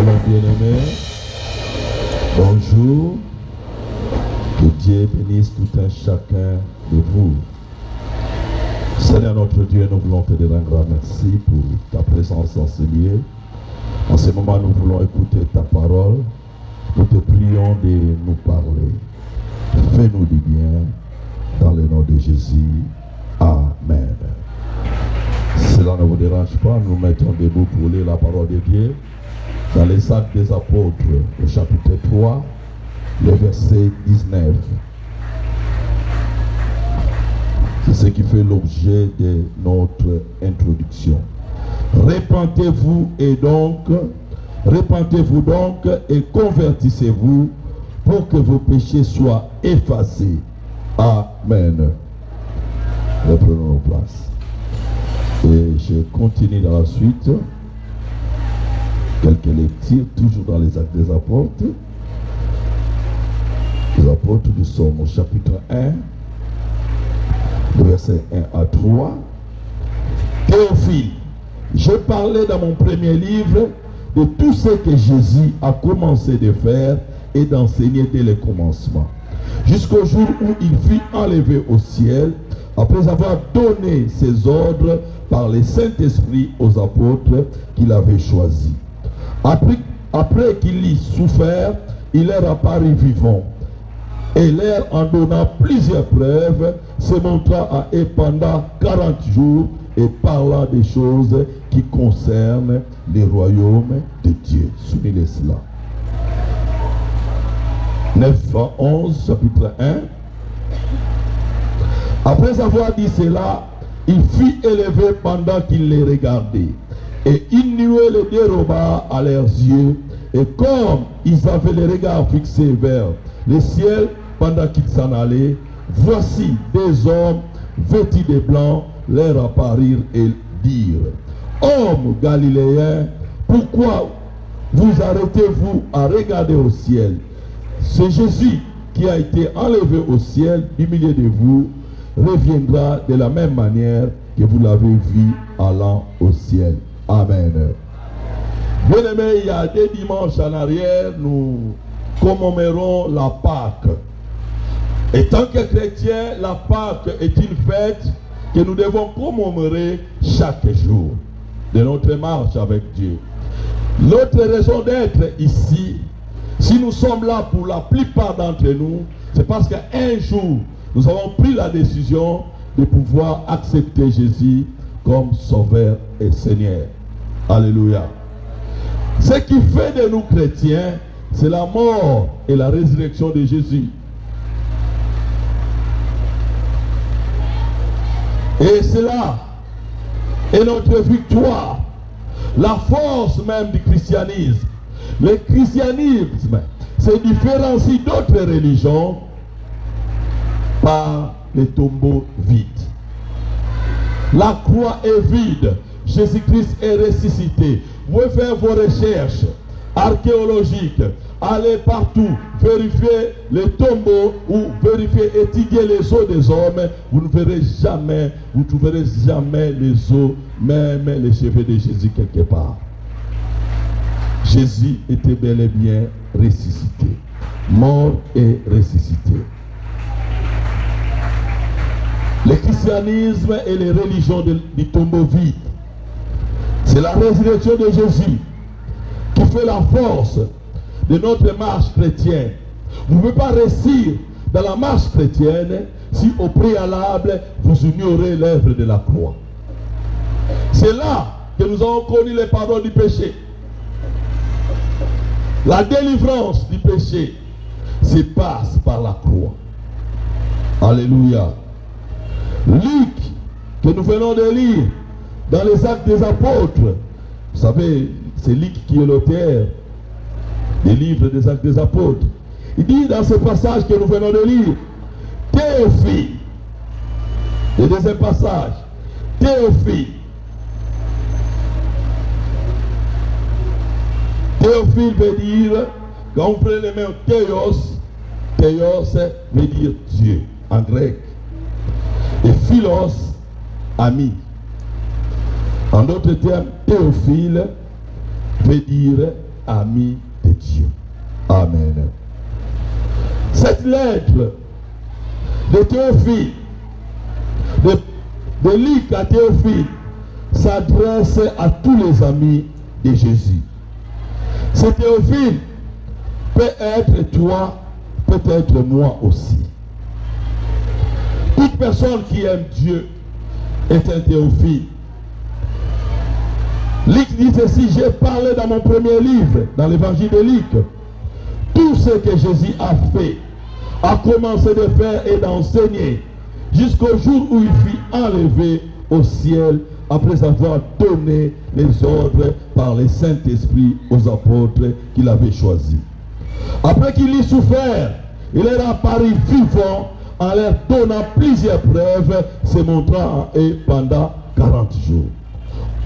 Alors, bien-aimés, bonjour. Que Dieu bénisse tout un chacun de vous. Seigneur notre Dieu, nous voulons te dire un grand merci pour ta présence dans ce lieu. En ce moment, nous voulons écouter ta parole. Nous te prions de nous parler. Fais-nous du bien dans le nom de Jésus. Amen. Cela ne vous dérange pas, nous mettons debout pour lire la parole de Dieu dans les Actes des Apôtres, au chapitre 3, le verset 19. C'est ce qui fait l'objet de notre introduction. Repentez-vous donc et convertissez-vous pour que vos péchés soient effacés. Amen. Reprenons nos places. Et je continue dans la suite. Quelques lectures, toujours dans les Actes des Apôtres. Les Apôtres du Somme au chapitre 1, le verset 1 à 3. Théophile, j'ai parlé dans mon premier livre de tout ce que Jésus a commencé de faire et d'enseigner dès le commencement, jusqu'au jour où il fut enlevé au ciel, après avoir donné ses ordres par le Saint-Esprit aux apôtres qu'il avait choisis. Après qu'il y souffert, il leur apparut vivant, et leur en donnant plusieurs preuves, se montra à eux pendant 40 jours, et parlant des choses qui concernent le royaume de Dieu. Soulignez cela. 9 à 11, chapitre 1. Après avoir dit cela, il fut élevé pendant qu'il les regardait. Et une nuée les déroba à leurs yeux. Et comme ils avaient les regards fixés vers le ciel pendant qu'ils s'en allaient, voici des hommes vêtus de blanc leur apparirent et dirent: Hommes galiléens, pourquoi vous arrêtez-vous à regarder au ciel? C'est Jésus qui a été enlevé au ciel du milieu de vous, reviendra de la même manière que vous l'avez vu allant au ciel. Amen. Bien aimé, il y a 2 dimanches en arrière, nous commémorons la Pâque. Et tant que chrétiens, la Pâque est une fête que nous devons commémorer chaque jour de notre marche avec Dieu. Notre raison d'être ici, si nous sommes là pour la plupart d'entre nous, c'est parce qu'un jour, nous avons pris la décision de pouvoir accepter Jésus comme Sauveur et Seigneur. Alléluia. Ce qui fait de nous chrétiens, c'est la mort et la résurrection de Jésus. Et cela est notre victoire, la force même du christianisme. Le christianisme se différencie d'autres religions par les tombeaux vides. La croix est vide. Jésus-Christ est ressuscité. Vous pouvez faire vos recherches archéologiques. Allez partout, vérifiez les tombeaux ou vérifiez, étudiez les os des hommes. Vous ne verrez jamais, vous ne trouverez jamais les os, même les cheveux de Jésus quelque part. Jésus était bel et bien ressuscité, mort et ressuscité. Le christianisme et les religions du tombeau vide, c'est la résurrection de Jésus qui fait la force de notre marche chrétienne. Vous ne pouvez pas réussir dans la marche chrétienne si au préalable vous ignorez l'œuvre de la croix. C'est là que nous avons connu les pardons du péché. La délivrance du péché se passe par la croix. Alléluia. Luc, que nous venons de lire dans les Actes des Apôtres. Vous savez, c'est Luc qui est l'auteur des livres des Actes des Apôtres. Il dit dans ce passage que nous venons de lire, Théophile. Le deuxième passage, Théophile. Théophile veut dire, quand on prend le mot théos, théos veut dire Dieu en grec. Et philos, ami. En d'autres termes, Théophile veut dire amis de Dieu. Amen. Cette lettre de Théophile, de Luc à Théophile, s'adresse à tous les amis de Jésus. Ce Théophile peut être toi, peut être moi aussi. Toute personne qui aime Dieu est un Théophile. Luc dit ceci, j'ai parlé dans mon premier livre, dans l'évangile de Luc. Tout ce que Jésus a fait, a commencé de faire et d'enseigner, jusqu'au jour où il fut enlevé au ciel, après avoir donné les ordres par le Saint-Esprit aux apôtres qu'il avait choisis. Après qu'il eut souffert, il est apparu vivant en leur donnant plusieurs preuves, se montrant en eux pendant 40 jours.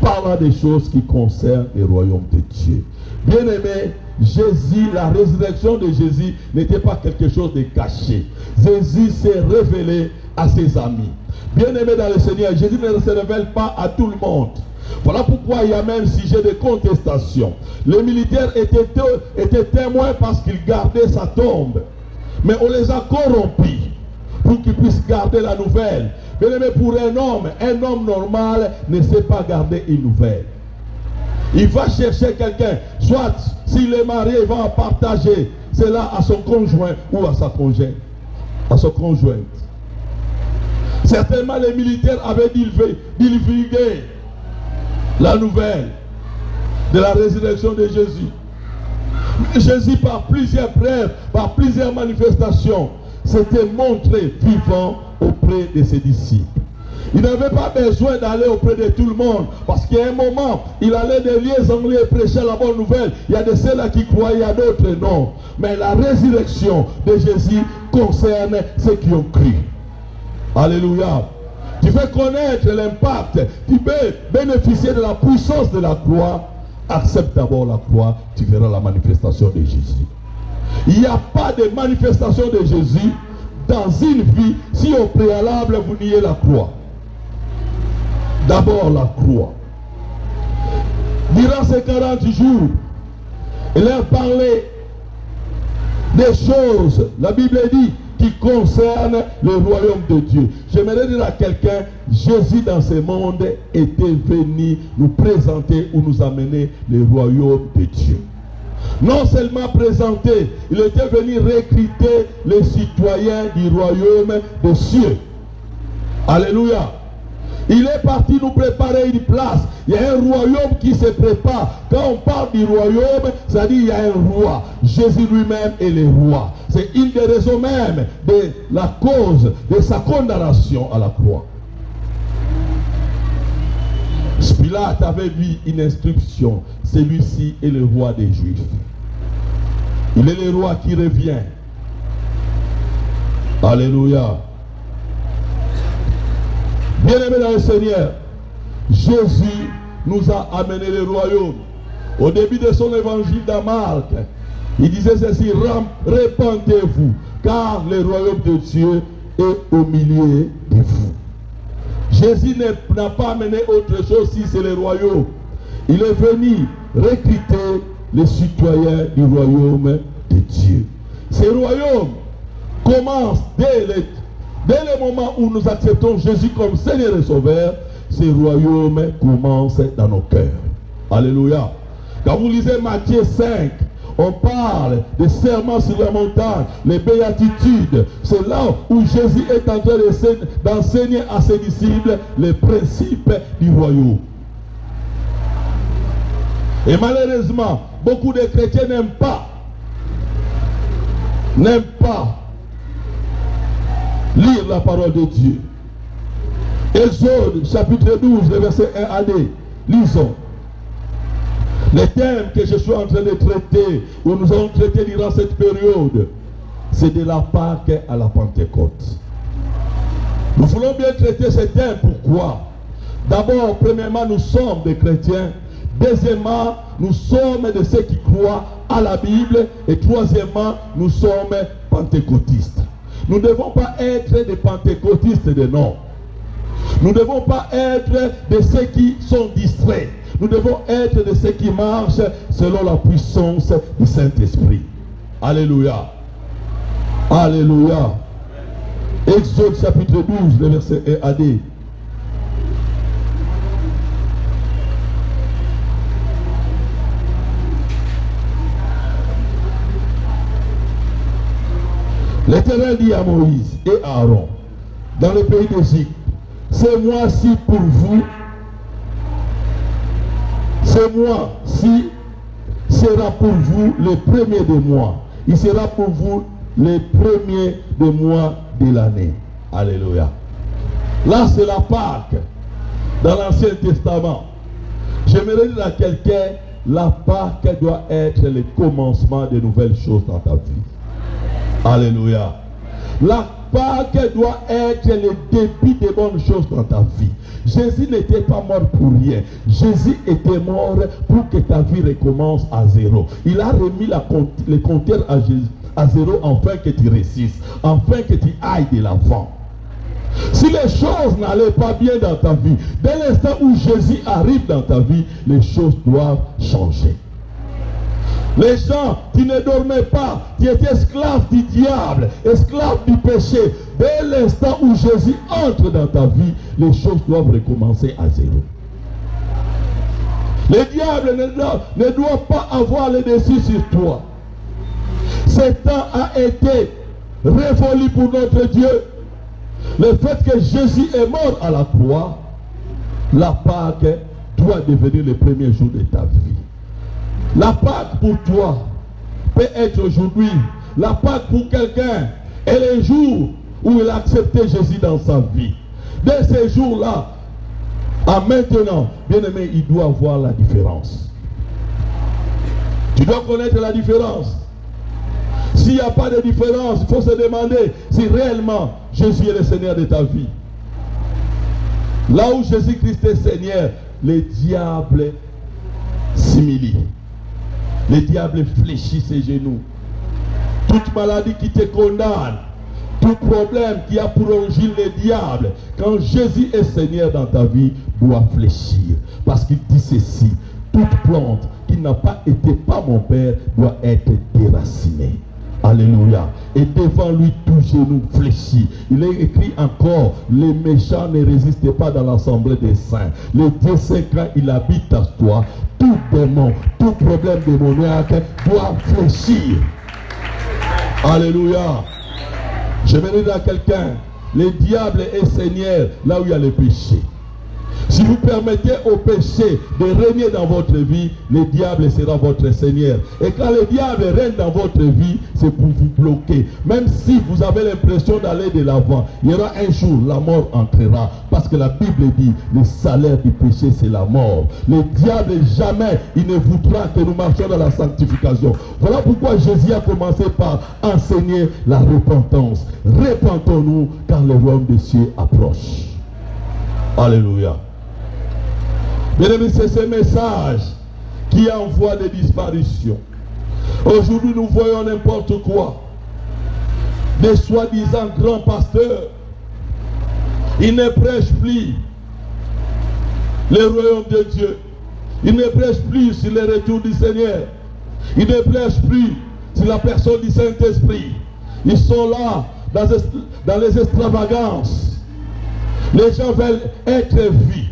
Parlant des choses qui concernent le royaume de Dieu. Bien-aimé, Jésus, la résurrection de Jésus n'était pas quelque chose de caché. Jésus s'est révélé à ses amis. Bien-aimé dans le Seigneur, Jésus ne se révèle pas à tout le monde. Voilà pourquoi il y a même sujet de contestation. Les militaires étaient témoins parce qu'ils gardaient sa tombe. Mais on les a corrompus pour qu'ils puissent garder la nouvelle. Bien-aimé, pour un homme normal ne sait pas garder une nouvelle. Il va chercher quelqu'un, soit s'il est marié, il va partager cela à son conjoint ou à sa conjointe. À son conjointe. Certainement les militaires avaient divulgué la nouvelle de la résurrection de Jésus. Jésus, par plusieurs preuves, par plusieurs manifestations, s'était montré vivant auprès de ses disciples. Il n'avait pas besoin d'aller auprès de tout le monde, parce qu'à un moment, il allait de lieux en lieux prêcher la bonne nouvelle. Il y a de ceux-là qui croyaient, il y a d'autres non. Mais la résurrection de Jésus concerne ceux qui ont cru. Alléluia. Tu veux connaître l'impact, tu veux bénéficier de la puissance de la croix. Accepte d'abord la croix, tu verras la manifestation de Jésus. Il n'y a pas de manifestation de Jésus dans une vie si au préalable vous niez la croix. D'abord la croix. Durant ces 40 jours, il leur parlait des choses, la Bible dit, qui concernent le royaume de Dieu. J'aimerais dire à quelqu'un, Jésus dans ce monde était venu nous présenter ou nous amener le royaume de Dieu. Non seulement présenter, il était venu recruter les citoyens du royaume des cieux. Alléluia. Il est parti nous préparer une place. Il y a un royaume qui se prépare. Quand on parle du royaume, ça dit il y a un roi. Jésus lui-même est le roi. C'est une des raisons même de la cause de sa condamnation à la croix. Pilate avait vu une inscription. Celui-ci est le roi des Juifs. Il est le roi qui revient. Alléluia. Bien-aimés dans le Seigneur, Jésus nous a amené le royaume. Au début de son évangile dans Marc, il disait ceci, répentez-vous, car le royaume de Dieu est au milieu de vous. Jésus n'a pas amené autre chose si c'est le royaume. Il est venu recruter les citoyens du royaume de Dieu. Ce royaume commence dès le moment où nous acceptons Jésus comme Seigneur et Sauveur. Ce royaume commence dans nos cœurs. Alléluia. Quand vous lisez Matthieu 5, on parle des serments sur la montagne, les béatitudes. C'est là où Jésus est en train d'enseigner à ses disciples les principes du royaume. Et malheureusement, beaucoup de chrétiens n'aiment pas lire la parole de Dieu. Exode chapitre 12, le verset 1 à 2. Lisons. Les thèmes que je suis en train de traiter, ou nous allons traiter durant cette période, c'est de la Pâque à la Pentecôte. Nous voulons bien traiter ces thèmes. Pourquoi? D'abord, premièrement, nous sommes des chrétiens. Deuxièmement, nous sommes de ceux qui croient à la Bible. Et troisièmement, nous sommes pentecôtistes. Nous ne devons pas être des pentecôtistes de nom. Nous ne devons pas être de ceux qui sont distraits. Nous devons être de ceux qui marchent selon la puissance du Saint-Esprit. Alléluia. Alléluia. Exode chapitre 12, le verset 1 à 2. L'Éternel dit à Moïse et à Aaron, dans le pays d'Égypte, ce mois-ci pour vous, ce mois-ci sera pour vous le premier des mois. Il sera pour vous le premier des mois de l'année. Alléluia. Là, c'est la Pâque dans l'Ancien Testament. J'aimerais dire à quelqu'un, la Pâque doit être le commencement de nouvelles choses dans ta vie. Alléluia. La Pâque doit être le début des bonnes choses dans ta vie. Jésus n'était pas mort pour rien. Jésus était mort pour que ta vie recommence à zéro. Il a remis le compteur à zéro afin que tu réussisses, afin que tu ailles de l'avant. Si les choses n'allaient pas bien dans ta vie, dès l'instant où Jésus arrive dans ta vie, les choses doivent changer. Les gens, tu ne dormais pas, tu étais esclave du diable, esclave du péché. Dès l'instant où Jésus entre dans ta vie, les choses doivent recommencer à zéro. Le diable ne doit pas avoir le dessus sur toi. Ce temps a été révolu pour notre Dieu. Le fait que Jésus est mort à la croix, la Pâque doit devenir le premier jour de ta vie. La Pâque pour toi peut être aujourd'hui. La Pâque pour quelqu'un est le jour où il a accepté Jésus dans sa vie. Dès ces jours-là, à maintenant, bien aimé, il doit voir la différence. Tu dois connaître la différence. S'il n'y a pas de différence, il faut se demander si réellement Jésus est le Seigneur de ta vie. Là où Jésus-Christ est Seigneur, le diable s'humilie. Le diable fléchit ses genoux. Toute maladie qui te condamne, tout problème qui a pour origine le diable, quand Jésus est Seigneur dans ta vie, doit fléchir. Parce qu'il dit ceci, toute plante qui n'a pas été par mon Père doit être déracinée. Alléluia. Et devant lui, tout genou fléchit. Il est écrit encore, les méchants ne résistent pas dans l'assemblée des saints. Le Dieu saint, quand il habite à toi, tout démon, tout problème démoniaque doit fléchir. Alléluia. Je vais dire à quelqu'un, le diable est Seigneur là où il y a le péché. Si vous permettez au péché de régner dans votre vie, le diable sera votre Seigneur. Et quand le diable règne dans votre vie, c'est pour vous bloquer. Même si vous avez l'impression d'aller de l'avant, il y aura un jour, la mort entrera. Parce que la Bible dit, le salaire du péché, c'est la mort. Le diable, jamais, il ne voudra que nous marchions dans la sanctification. Voilà pourquoi Jésus a commencé par enseigner la repentance. Repentons-nous, car le royaume des cieux approche. Alléluia. Bien aimé, c'est ce message qui envoie des disparitions. Aujourd'hui, nous voyons n'importe quoi. Des soi-disant grands pasteurs. Ils ne prêchent plus le royaume de Dieu. Ils ne prêchent plus sur le retour du Seigneur. Ils ne prêchent plus sur la personne du Saint-Esprit. Ils sont là dans les extravagances. Les gens veulent être vus.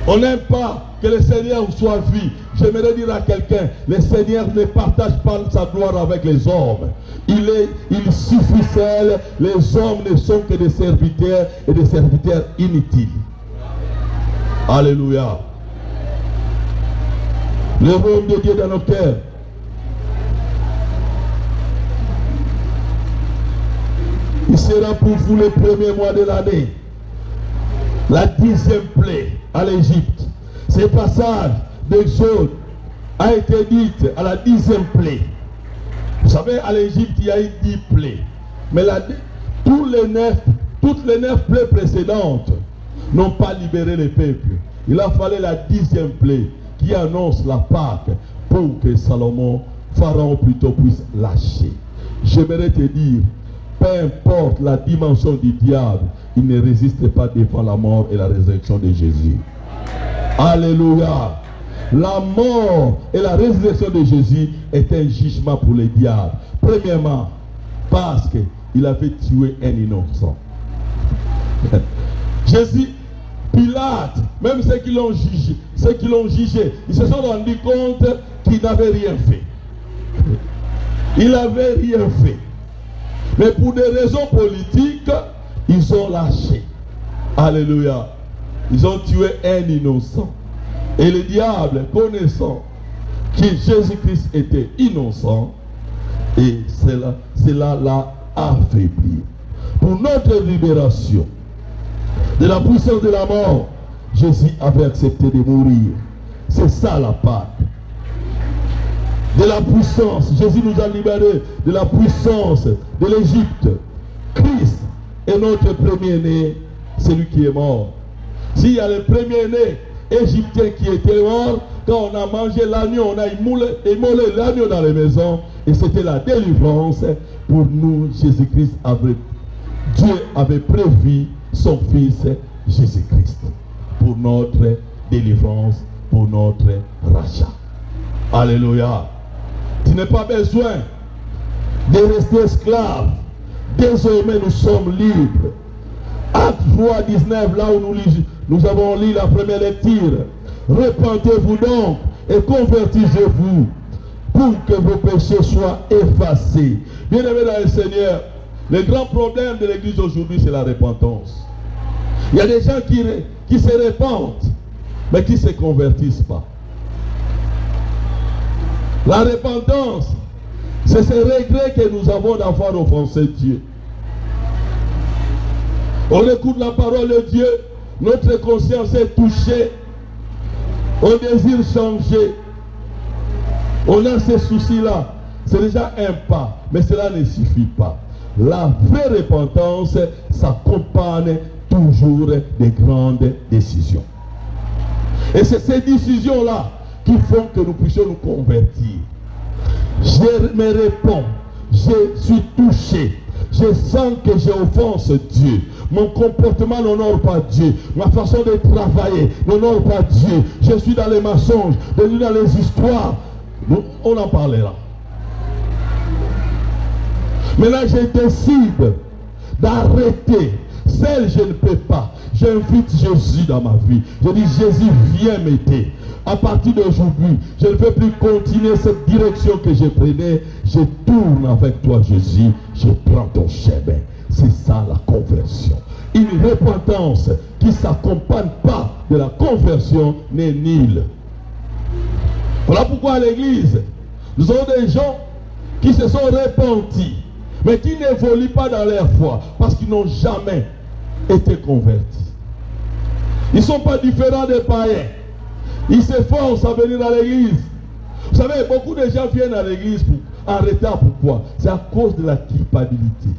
On n'aime pas que le Seigneur soit vu. J'aimerais dire à quelqu'un, le Seigneur ne partage pas sa gloire avec les hommes. Il suffit seul. Les hommes ne sont que des serviteurs et des serviteurs inutiles. Alléluia. Le royaume de Dieu dans nos cœurs. Il sera pour vous le premier mois de l'année. La 10e plaie à l'Égypte. Ce passage d'Exode a été dit à la 10e plaie. Vous savez, à l'Égypte, il y a eu 10 plaies. Mais toutes les 9 plaies précédentes n'ont pas libéré le peuple. Il a fallu la 10e plaie qui annonce la Pâque pour que Pharaon plutôt puisse lâcher. J'aimerais te dire, peu importe la dimension du diable, il ne résiste pas devant la mort et la résurrection de Jésus. Alléluia. La mort et la résurrection de Jésus est un jugement pour les diables. Premièrement, parce qu'il avait tué un innocent. Jésus, Pilate, même ceux qui l'ont jugé, ils se sont rendus compte qu'il n'avait rien fait. Il n'avait rien fait. Mais pour des raisons politiques, ils ont lâché. Alléluia. Ils ont tué un innocent. Et le diable, connaissant que Jésus-Christ était innocent, et cela l'a affaibli. Pour notre libération de la puissance de la mort, Jésus avait accepté de mourir. C'est ça la Pâque. De la puissance, Jésus nous a libérés de la puissance de l'Égypte. Christ est notre premier-né, celui qui est mort. S'il y a le premier-né égyptien qui était mort, quand on a mangé l'agneau, on a immolé l'agneau dans les maisons, et c'était la délivrance pour nous. Dieu avait prévu son fils Jésus-Christ pour notre délivrance, pour notre rachat. Alléluia. Tu n'as pas besoin de rester esclave. Désormais nous sommes libres. Acte 3, 19, là où nous avons lu la première lecture. Repentez-vous donc et convertissez-vous pour que vos péchés soient effacés. Bien-aimés dans le Seigneur, le grand problème de l'église aujourd'hui, c'est la repentance. Il y a des gens qui se repentent, mais qui ne se convertissent pas. La repentance, c'est ce regret que nous avons d'avoir offensé Dieu. On écoute la parole de Dieu, notre conscience est touchée, on désire changer, on a ces soucis-là. C'est déjà un pas, mais cela ne suffit pas. La vraie repentance s'accompagne toujours des grandes décisions. Et c'est ces décisions-là qui font que nous puissions nous convertir. Je me réponds, je suis touché, je sens que j'offense Dieu. Mon comportement n'honore pas Dieu. Ma façon de travailler n'honore pas Dieu. Je suis dans les mensonges, dans les histoires. On en parlera. Maintenant, je décide d'arrêter. Seul, je ne peux pas. J'invite Jésus dans ma vie. Je dis, Jésus, viens m'aider. À partir d'aujourd'hui, je ne veux plus continuer cette direction que je prenais. Je tourne avec toi, Jésus. Je prends ton chemin. C'est ça la conversion. Une repentance qui ne s'accompagne pas de la conversion n'est nulle. Voilà pourquoi à l'église, nous avons des gens qui se sont repentis, mais qui n'évoluent pas dans leur foi, parce qu'ils n'ont jamais été convertis. Ils ne sont pas différents des païens. Ils s'efforcent à venir à l'église. Vous savez, beaucoup de gens viennent à l'église en retard. Pourquoi? C'est à cause de la culpabilité.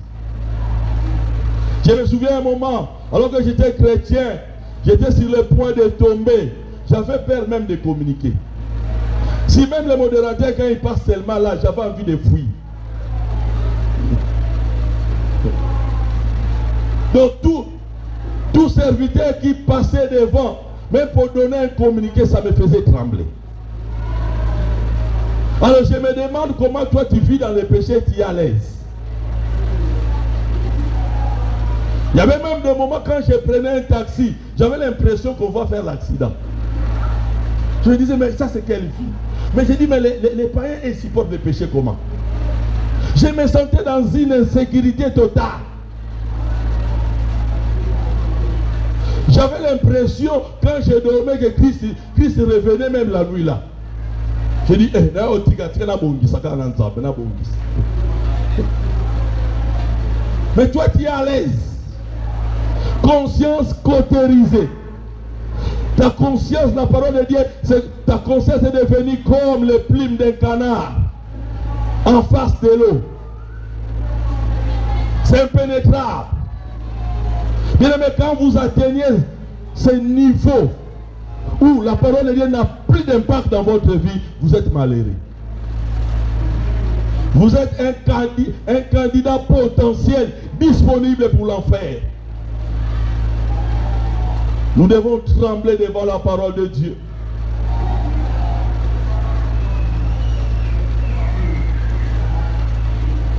Je me souviens un moment, alors que j'étais chrétien, j'étais sur le point de tomber. J'avais peur même de communiquer. Si même le modérateur, quand il passe seulement là, j'avais envie de fuir. Donc tout serviteur qui passait devant, même pour donner un communiqué, ça me faisait trembler. Alors je me demande comment toi tu vis dans le péché, tu es à l'aise. Il y avait même des moments quand je prenais un taxi, j'avais l'impression qu'on va faire l'accident. Je me disais, mais ça c'est quelle vie? Mais j'ai dit, mais les païens, ils supportent le péché comment? Je me sentais dans une insécurité totale. J'avais l'impression, quand je dormais, que Christ revenait même la nuit là. J'ai dit, mais toi tu es à l'aise. Conscience cautérisée. Ta conscience, la parole de Dieu, ta conscience est devenue comme le plume d'un canard en face de l'eau. C'est impénétrable. Bien aimé, quand vous atteignez ce niveau où la parole de Dieu n'a plus d'impact dans votre vie, vous êtes malheureux. Vous êtes un candidat potentiel disponible pour l'enfer. Nous devons trembler devant la parole de Dieu.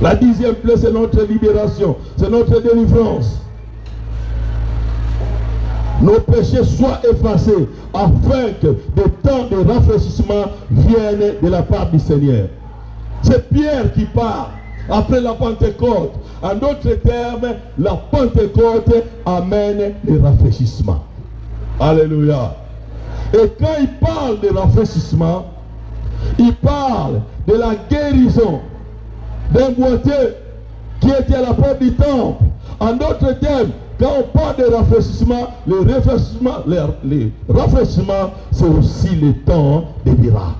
La 10e plaie, c'est notre libération, c'est notre délivrance. Nos péchés soient effacés afin que des temps de rafraîchissement viennent de la part du Seigneur. C'est Pierre qui parle après la Pentecôte. En d'autres termes, la Pentecôte amène le rafraîchissement. Alléluia. Et quand il parle de rafraîchissement, il parle de la guérison d'un boiteux qui était à la porte du temple. En d'autres termes, quand on parle de rafraîchissement, le rafraîchissement, c'est aussi le temps des miracles.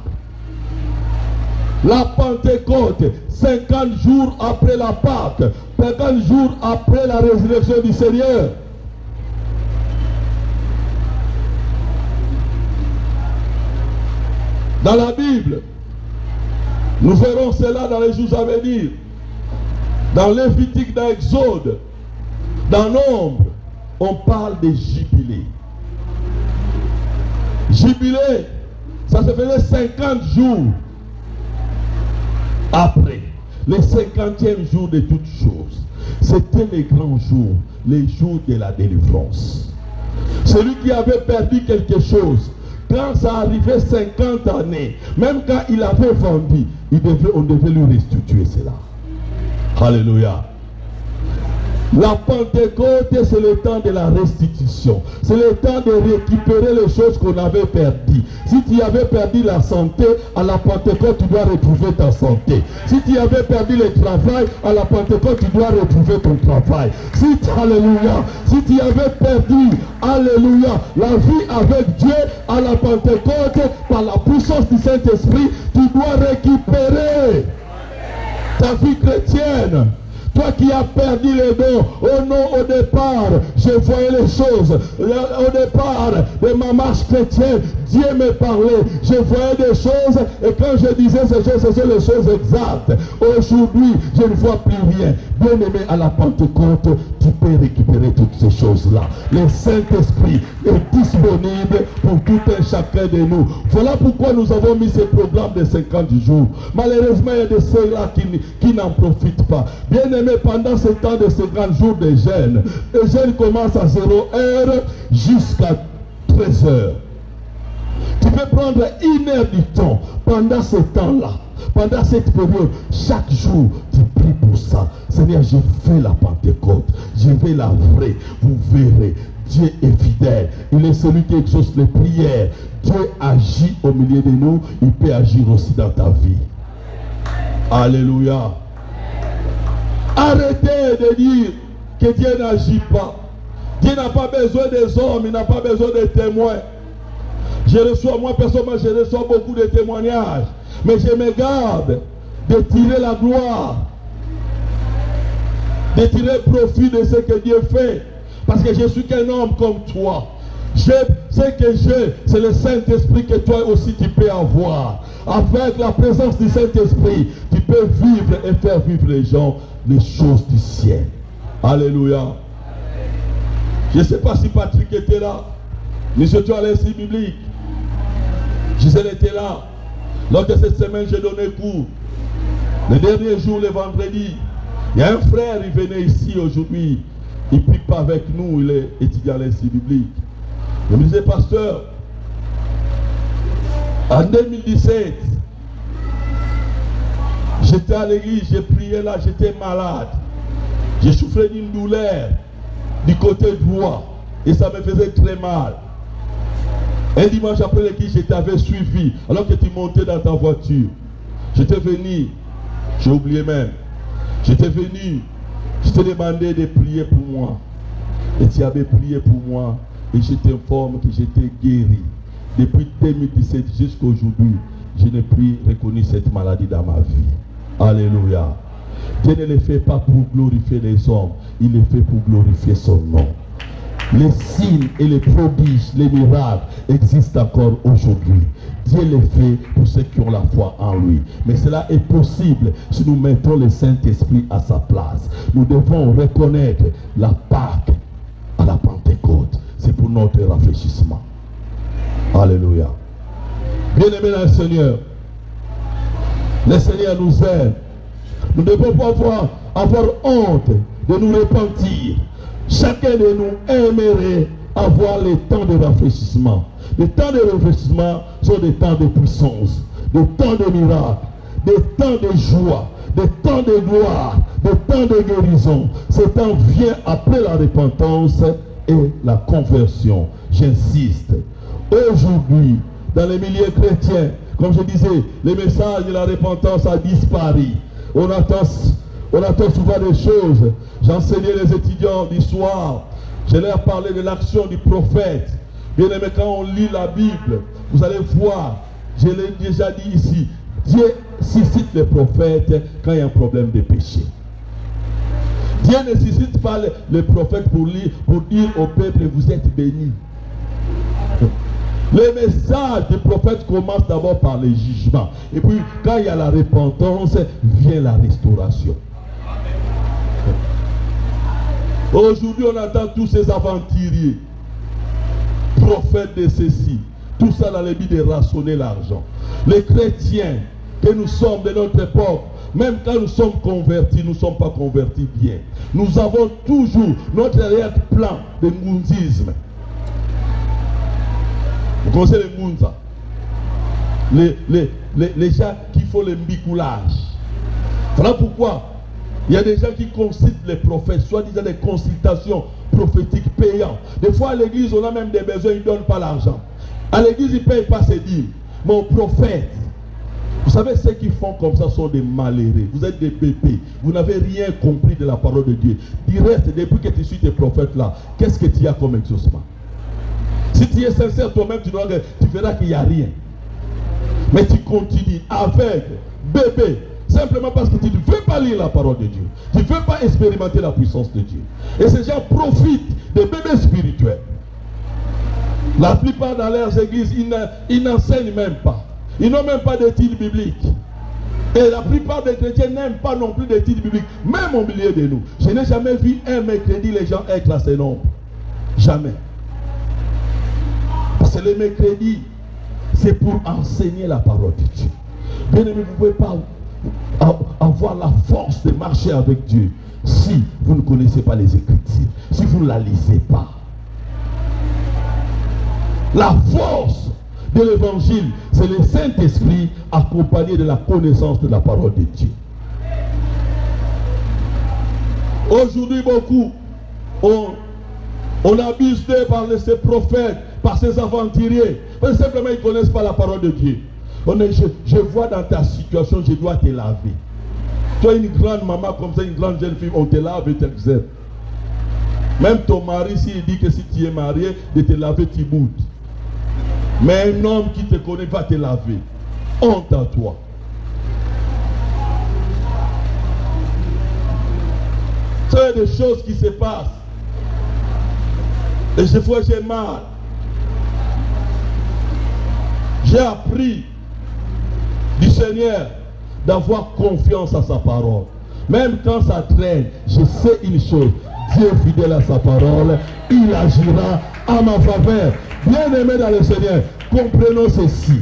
La Pentecôte, 50 jours après la Pâque, 50 jours après la résurrection du Seigneur. Dans la Bible, nous verrons cela dans les jours à venir. Dans Lévitique, dans Exode, dans Nombre, on parle de jubilé. Jubilé, ça se faisait 50 jours après, le 50e jour de toutes choses. C'était les grands jours, les jours de la délivrance. Celui qui avait perdu quelque chose, quand ça arrivait 50 années, même quand il avait vendu, on devait lui restituer cela. Alléluia. La Pentecôte, c'est le temps de la restitution. C'est le temps de récupérer les choses qu'on avait perdues. Si tu avais perdu la santé, à la Pentecôte, tu dois retrouver ta santé. Si tu avais perdu le travail, à la Pentecôte, tu dois retrouver ton travail. Alléluia. Si tu avais perdu, alléluia, la vie avec Dieu, à la Pentecôte, par la puissance du Saint-Esprit, tu dois récupérer ta vie chrétienne. Toi qui as perdu les dons, au départ, je voyais les choses. Au départ de ma marche chrétienne, Dieu me parlait. Je voyais des choses et quand je disais ces choses, c'était les choses exactes. Aujourd'hui, je ne vois plus rien. Bien aimé, à la Pentecôte, tu peux récupérer toutes ces choses-là. Le Saint-Esprit est disponible pour tout un chacun de nous. Voilà pourquoi nous avons mis ce programme de 50 jours. Malheureusement, il y a de ceux-là qui n'en profitent pas. Bien aimé, pendant ce temps de 50 jours de jeûne, le jeûne commence à 0h jusqu'à 13h. Tu peux prendre 1 heure du temps pendant ce temps-là. Pendant cette période, chaque jour, tu pries pour ça. Seigneur, je fais la Pentecôte. Je vais la vraie. Vous verrez. Dieu est fidèle. Il est celui qui exauce les prières. Dieu agit au milieu de nous. Il peut agir aussi dans ta vie. Alléluia. Arrêtez de dire que Dieu n'agit pas. Dieu n'a pas besoin des hommes, il n'a pas besoin des témoins. Moi personnellement, je reçois beaucoup de témoignages. Mais je me garde de tirer la gloire, de tirer profit de ce que Dieu fait. Parce que je suis qu'un homme comme toi. Ce que j'ai, c'est le Saint-Esprit que toi aussi tu peux avoir. Avec la présence du Saint-Esprit, tu peux vivre et faire vivre les gens les choses du ciel. Alléluia. Je ne sais pas si Patrick était là. Mais je suis à l'institut biblique. Gisèle était là. Lors de cette semaine, j'ai donné cours. Le dernier jour, le vendredi, il y a un frère, il venait ici aujourd'hui. Il ne prie pas avec nous, il est étudiant à l'institut biblique. Je me disais, pasteur, en 2017, j'étais à l'église, j'ai prié là, j'étais malade. J'ai souffert d'une douleur du côté droit et ça me faisait très mal. Un dimanche après l'église, je t'avais suivi alors que tu montais dans ta voiture. J'étais venu, j'ai oublié même, j'étais venu, je t'ai demandé de prier pour moi. Et tu avais prié pour moi et je t'informe que j'étais guéri. Depuis 2017 jusqu'à aujourd'hui, je n'ai plus reconnu cette maladie dans ma vie. Alléluia. Dieu ne le fait pas pour glorifier les hommes, il le fait pour glorifier son nom. Les signes et les prodiges, les miracles existent encore aujourd'hui. Dieu les fait pour ceux qui ont la foi en lui. Mais cela est possible si nous mettons le Saint-Esprit à sa place. Nous devons reconnaître la Pâque à la Pentecôte. C'est pour pour notre rafraîchissement. Alléluia. Bien-aimés dans le Seigneur, le Seigneur nous aide. Nous ne devons pas avoir honte de nous repentir. Chacun de nous aimerait avoir les temps de rafraîchissement. Les temps de rafraîchissement sont des temps de puissance, des temps de miracles, des temps de joie, des temps de gloire, des temps de guérison. Ce temps vient après la repentance et la conversion. J'insiste. Aujourd'hui, dans les milieux chrétiens, comme je disais, le message de la repentance a disparu. On attend souvent des choses. J'enseignais les étudiants d'histoire. Je leur parlais de l'action du prophète. Bien aimé, quand on lit la Bible, vous allez voir, je l'ai déjà dit ici, Dieu suscite les prophètes quand il y a un problème de péché. Dieu ne suscite pas les prophètes pour dire au peuple, vous êtes bénis. Le message du prophète commence d'abord par le jugement. Et puis, quand il y a la repentance, vient la restauration. Aujourd'hui, on entend tous ces aventuriers, prophètes de ceci, tout ça dans le but de rationner l'argent. Les chrétiens que nous sommes de notre époque, même quand nous sommes convertis, nous ne sommes pas convertis bien. Nous avons toujours notre arrière-plan de mounzisme. Vous connaissez les mounza? Les gens qui font le mbicoulage. Voilà pourquoi il y a des gens qui consultent les prophètes, soit disant des consultations prophétiques payantes. Des fois à l'église, on a même des besoins, ils ne donnent pas l'argent. À l'église, ils ne payent pas ses dîmes. Mon prophète, vous savez, ceux qui font comme ça sont des malheureux. Vous êtes des bébés. Vous n'avez rien compris de la parole de Dieu. Du reste, depuis que tu suis tes prophètes là, qu'est-ce que tu as comme exaucement? Si tu es sincère toi-même, tu verras qu'il n'y a rien. Mais tu continues avec bébé, simplement parce que tu ne veux pas lire la parole de Dieu. Tu ne veux pas expérimenter la puissance de Dieu. Et ces gens profitent des bébés spirituels. La plupart dans leurs églises, ils n'enseignent même pas. Ils n'ont même pas d'études bibliques. Et la plupart des chrétiens n'aiment pas non plus d'études bibliques, même au milieu de nous. Je n'ai jamais vu un mercredi les gens être à ces nombres. Jamais. Parce que le mercredi, c'est pour enseigner la parole de Dieu. Bien aimé, vous ne pouvez pas avoir la force de marcher avec Dieu si vous ne connaissez pas les Écritures, si vous ne la lisez pas. La force de l'évangile, c'est le Saint-Esprit accompagné de la connaissance de la parole de Dieu. Aujourd'hui, beaucoup, on abuse d'eux par ces prophètes, par ces aventuriers, parce que simplement ils ne connaissent pas la parole de Dieu. Je vois dans ta situation, je dois te laver. Toi, une grande maman comme ça, une grande jeune fille, on te lave et t'accepte. Même ton mari, s'il dit que si tu es marié, de te laver, tu boudes. Mais un homme qui te connaît va te laver. Honte à toi. C'est des choses qui se passent. Et des fois j'ai mal. J'ai appris du Seigneur d'avoir confiance à sa parole. Même quand ça traîne, je sais une chose. Dieu est fidèle à sa parole. Il agira à ma faveur. Bien-aimés dans le Seigneur, comprenons ceci.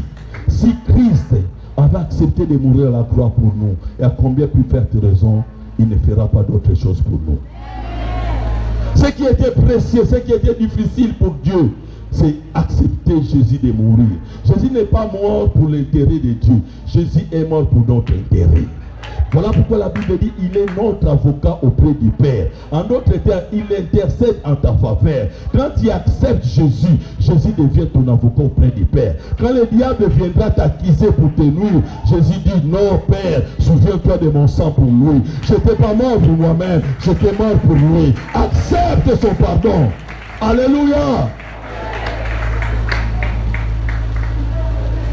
Si Christ avait accepté de mourir à la croix pour nous, et à combien plus faire de raison, il ne fera pas d'autre chose pour nous. Ce qui était précieux, ce qui était difficile pour Dieu, c'est accepter Jésus de mourir. Jésus n'est pas mort pour l'intérêt de Dieu. Jésus est mort pour notre intérêt. Voilà pourquoi la Bible dit il est notre avocat auprès du Père. En d'autres termes, il intercède en ta faveur. Quand tu acceptes Jésus, Jésus devient ton avocat auprès du Père. Quand le diable viendra t'accuser pour te nuire, Jésus dit non Père, souviens-toi de mon sang pour lui. Je n'étais pas mort pour moi-même, j'étais mort pour lui. Accepte son pardon. Alléluia.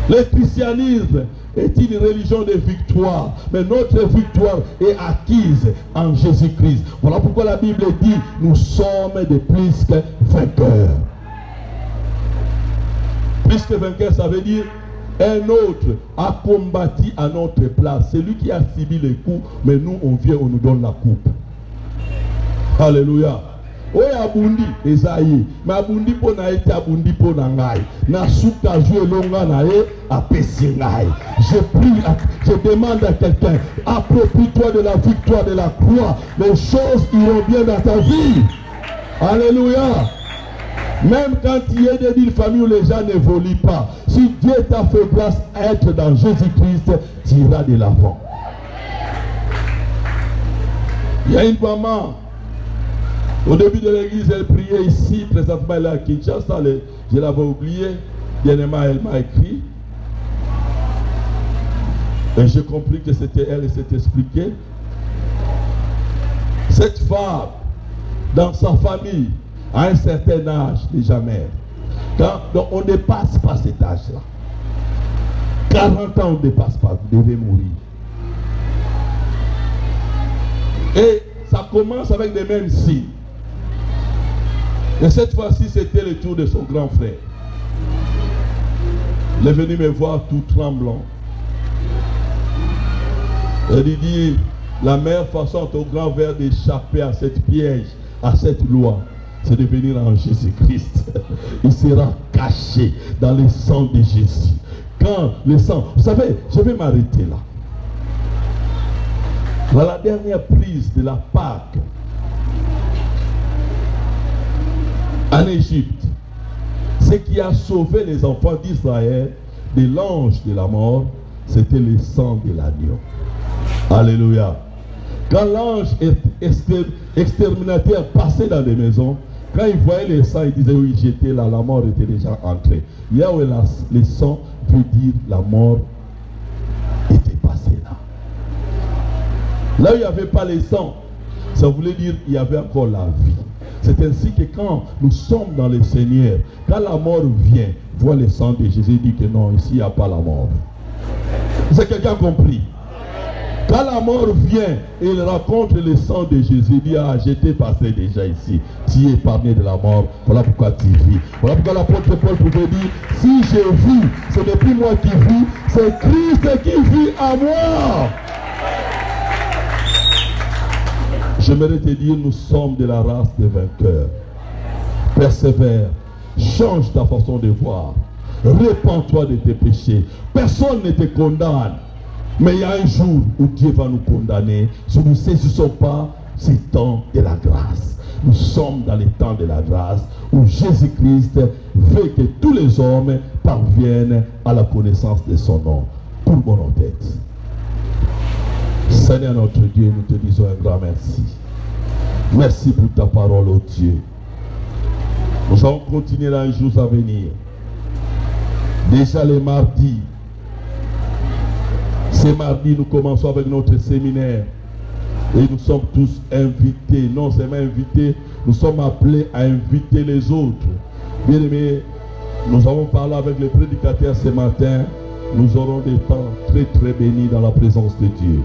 Le christianisme est une religion de victoire, mais notre victoire est acquise en Jésus-Christ. Voilà pourquoi la Bible dit nous sommes de plus que vainqueurs. Plus que vainqueurs, ça veut dire un autre a combattu à notre place. C'est lui qui a subi les coups, mais nous on vient, on nous donne la coupe. Alléluia. oyo abundi ezaye mais abundi po na ete abundi po na ngai na suka ju elonga na ye apesi ngai. Je prie, je demande à quelqu'un, approprie-toi de la victoire de la croix, les choses iront bien dans ta vie. Alléluia. Même quand tu es dans une famille où les gens n'évoluent pas, si Dieu t'a fait grâce à être dans Jésus-Christ, tu iras de l'avant. Il y a une maman, au début de l'église, elle priait ici, présentement elle est à Kinshasa, je l'avais oublié, bien-aimée, elle m'a écrit. Et j'ai compris que c'était elle et s'est expliqué. Cette femme, dans sa famille, à un certain âge, déjà mère. Donc on ne dépasse pas cet âge-là. 40 ans, on ne dépasse pas, vous devez mourir. Et ça commence avec les mêmes signes. Et cette fois-ci, c'était le tour de son grand frère. Il est venu me voir tout tremblant. Et il dit, la meilleure façon au grand verre d'échapper à cette piège, à cette loi, c'est de venir en Jésus-Christ. Il sera caché dans le sang de Jésus. Quand le sang, vous savez, je vais m'arrêter là. Dans la dernière prise de la Pâque, en Égypte, ce qui a sauvé les enfants d'Israël de l'ange de la mort, c'était le sang de l'agneau. Alléluia. Quand l'ange exterminateur passait dans les maisons, quand il voyait le sang, il disait oui, j'étais là, la mort était déjà entrée. Il y a où le sang veut dire la mort était passée là. Là où il n'y avait pas le sang, ça voulait dire qu'il y avait encore la vie. C'est ainsi que quand nous sommes dans le Seigneur, quand la mort vient, voit le sang de Jésus, dit que non, ici il n'y a pas la mort. C'est quelqu'un compris? Quand la mort vient et il rencontre le sang de Jésus, il dit, ah, j'étais passé déjà ici. Tu es épargné de la mort. Voilà pourquoi tu vis. Voilà pourquoi l'apôtre Paul pouvait dire, si je vis, ce n'est plus moi qui vis, c'est Christ qui vit en moi. J'aimerais te dire, nous sommes de la race des vainqueurs. Persévère, change ta façon de voir. Répands-toi de tes péchés. Personne ne te condamne. Mais il y a un jour où Dieu va nous condamner si nous ne saisissons pas ce temps de la grâce. Nous sommes dans le temps de la grâce où Jésus-Christ veut que tous les hommes parviennent à la connaissance de son nom. Courbons nos têtes. Seigneur notre Dieu, nous te disons un grand merci. Merci pour ta parole, ô Dieu. Nous allons continuer dans les jours à venir. Déjà les mardis. Ce mardi, nous commençons avec notre séminaire. Et nous sommes tous invités. Non seulement invités, nous sommes appelés à inviter les autres. Bien aimés, nous avons parlé avec les prédicateurs ce matin. Nous aurons des temps très très bénis dans la présence de Dieu.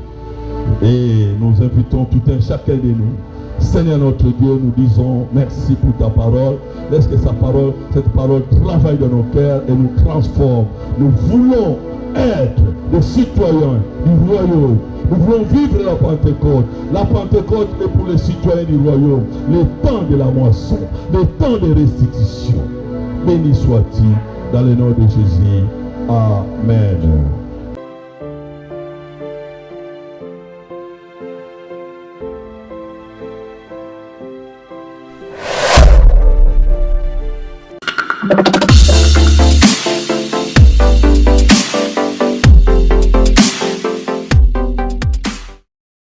Et nous invitons tout un chacun de nous. Seigneur notre Dieu, nous disons merci pour ta parole. Laisse que cette parole travaille dans nos cœurs et nous transforme. Nous voulons être des citoyens du royaume. Nous voulons vivre la Pentecôte. La Pentecôte est pour les citoyens du royaume. Le temps de la moisson, le temps de restitution. Béni soit-il dans le nom de Jésus. Amen. Thank you.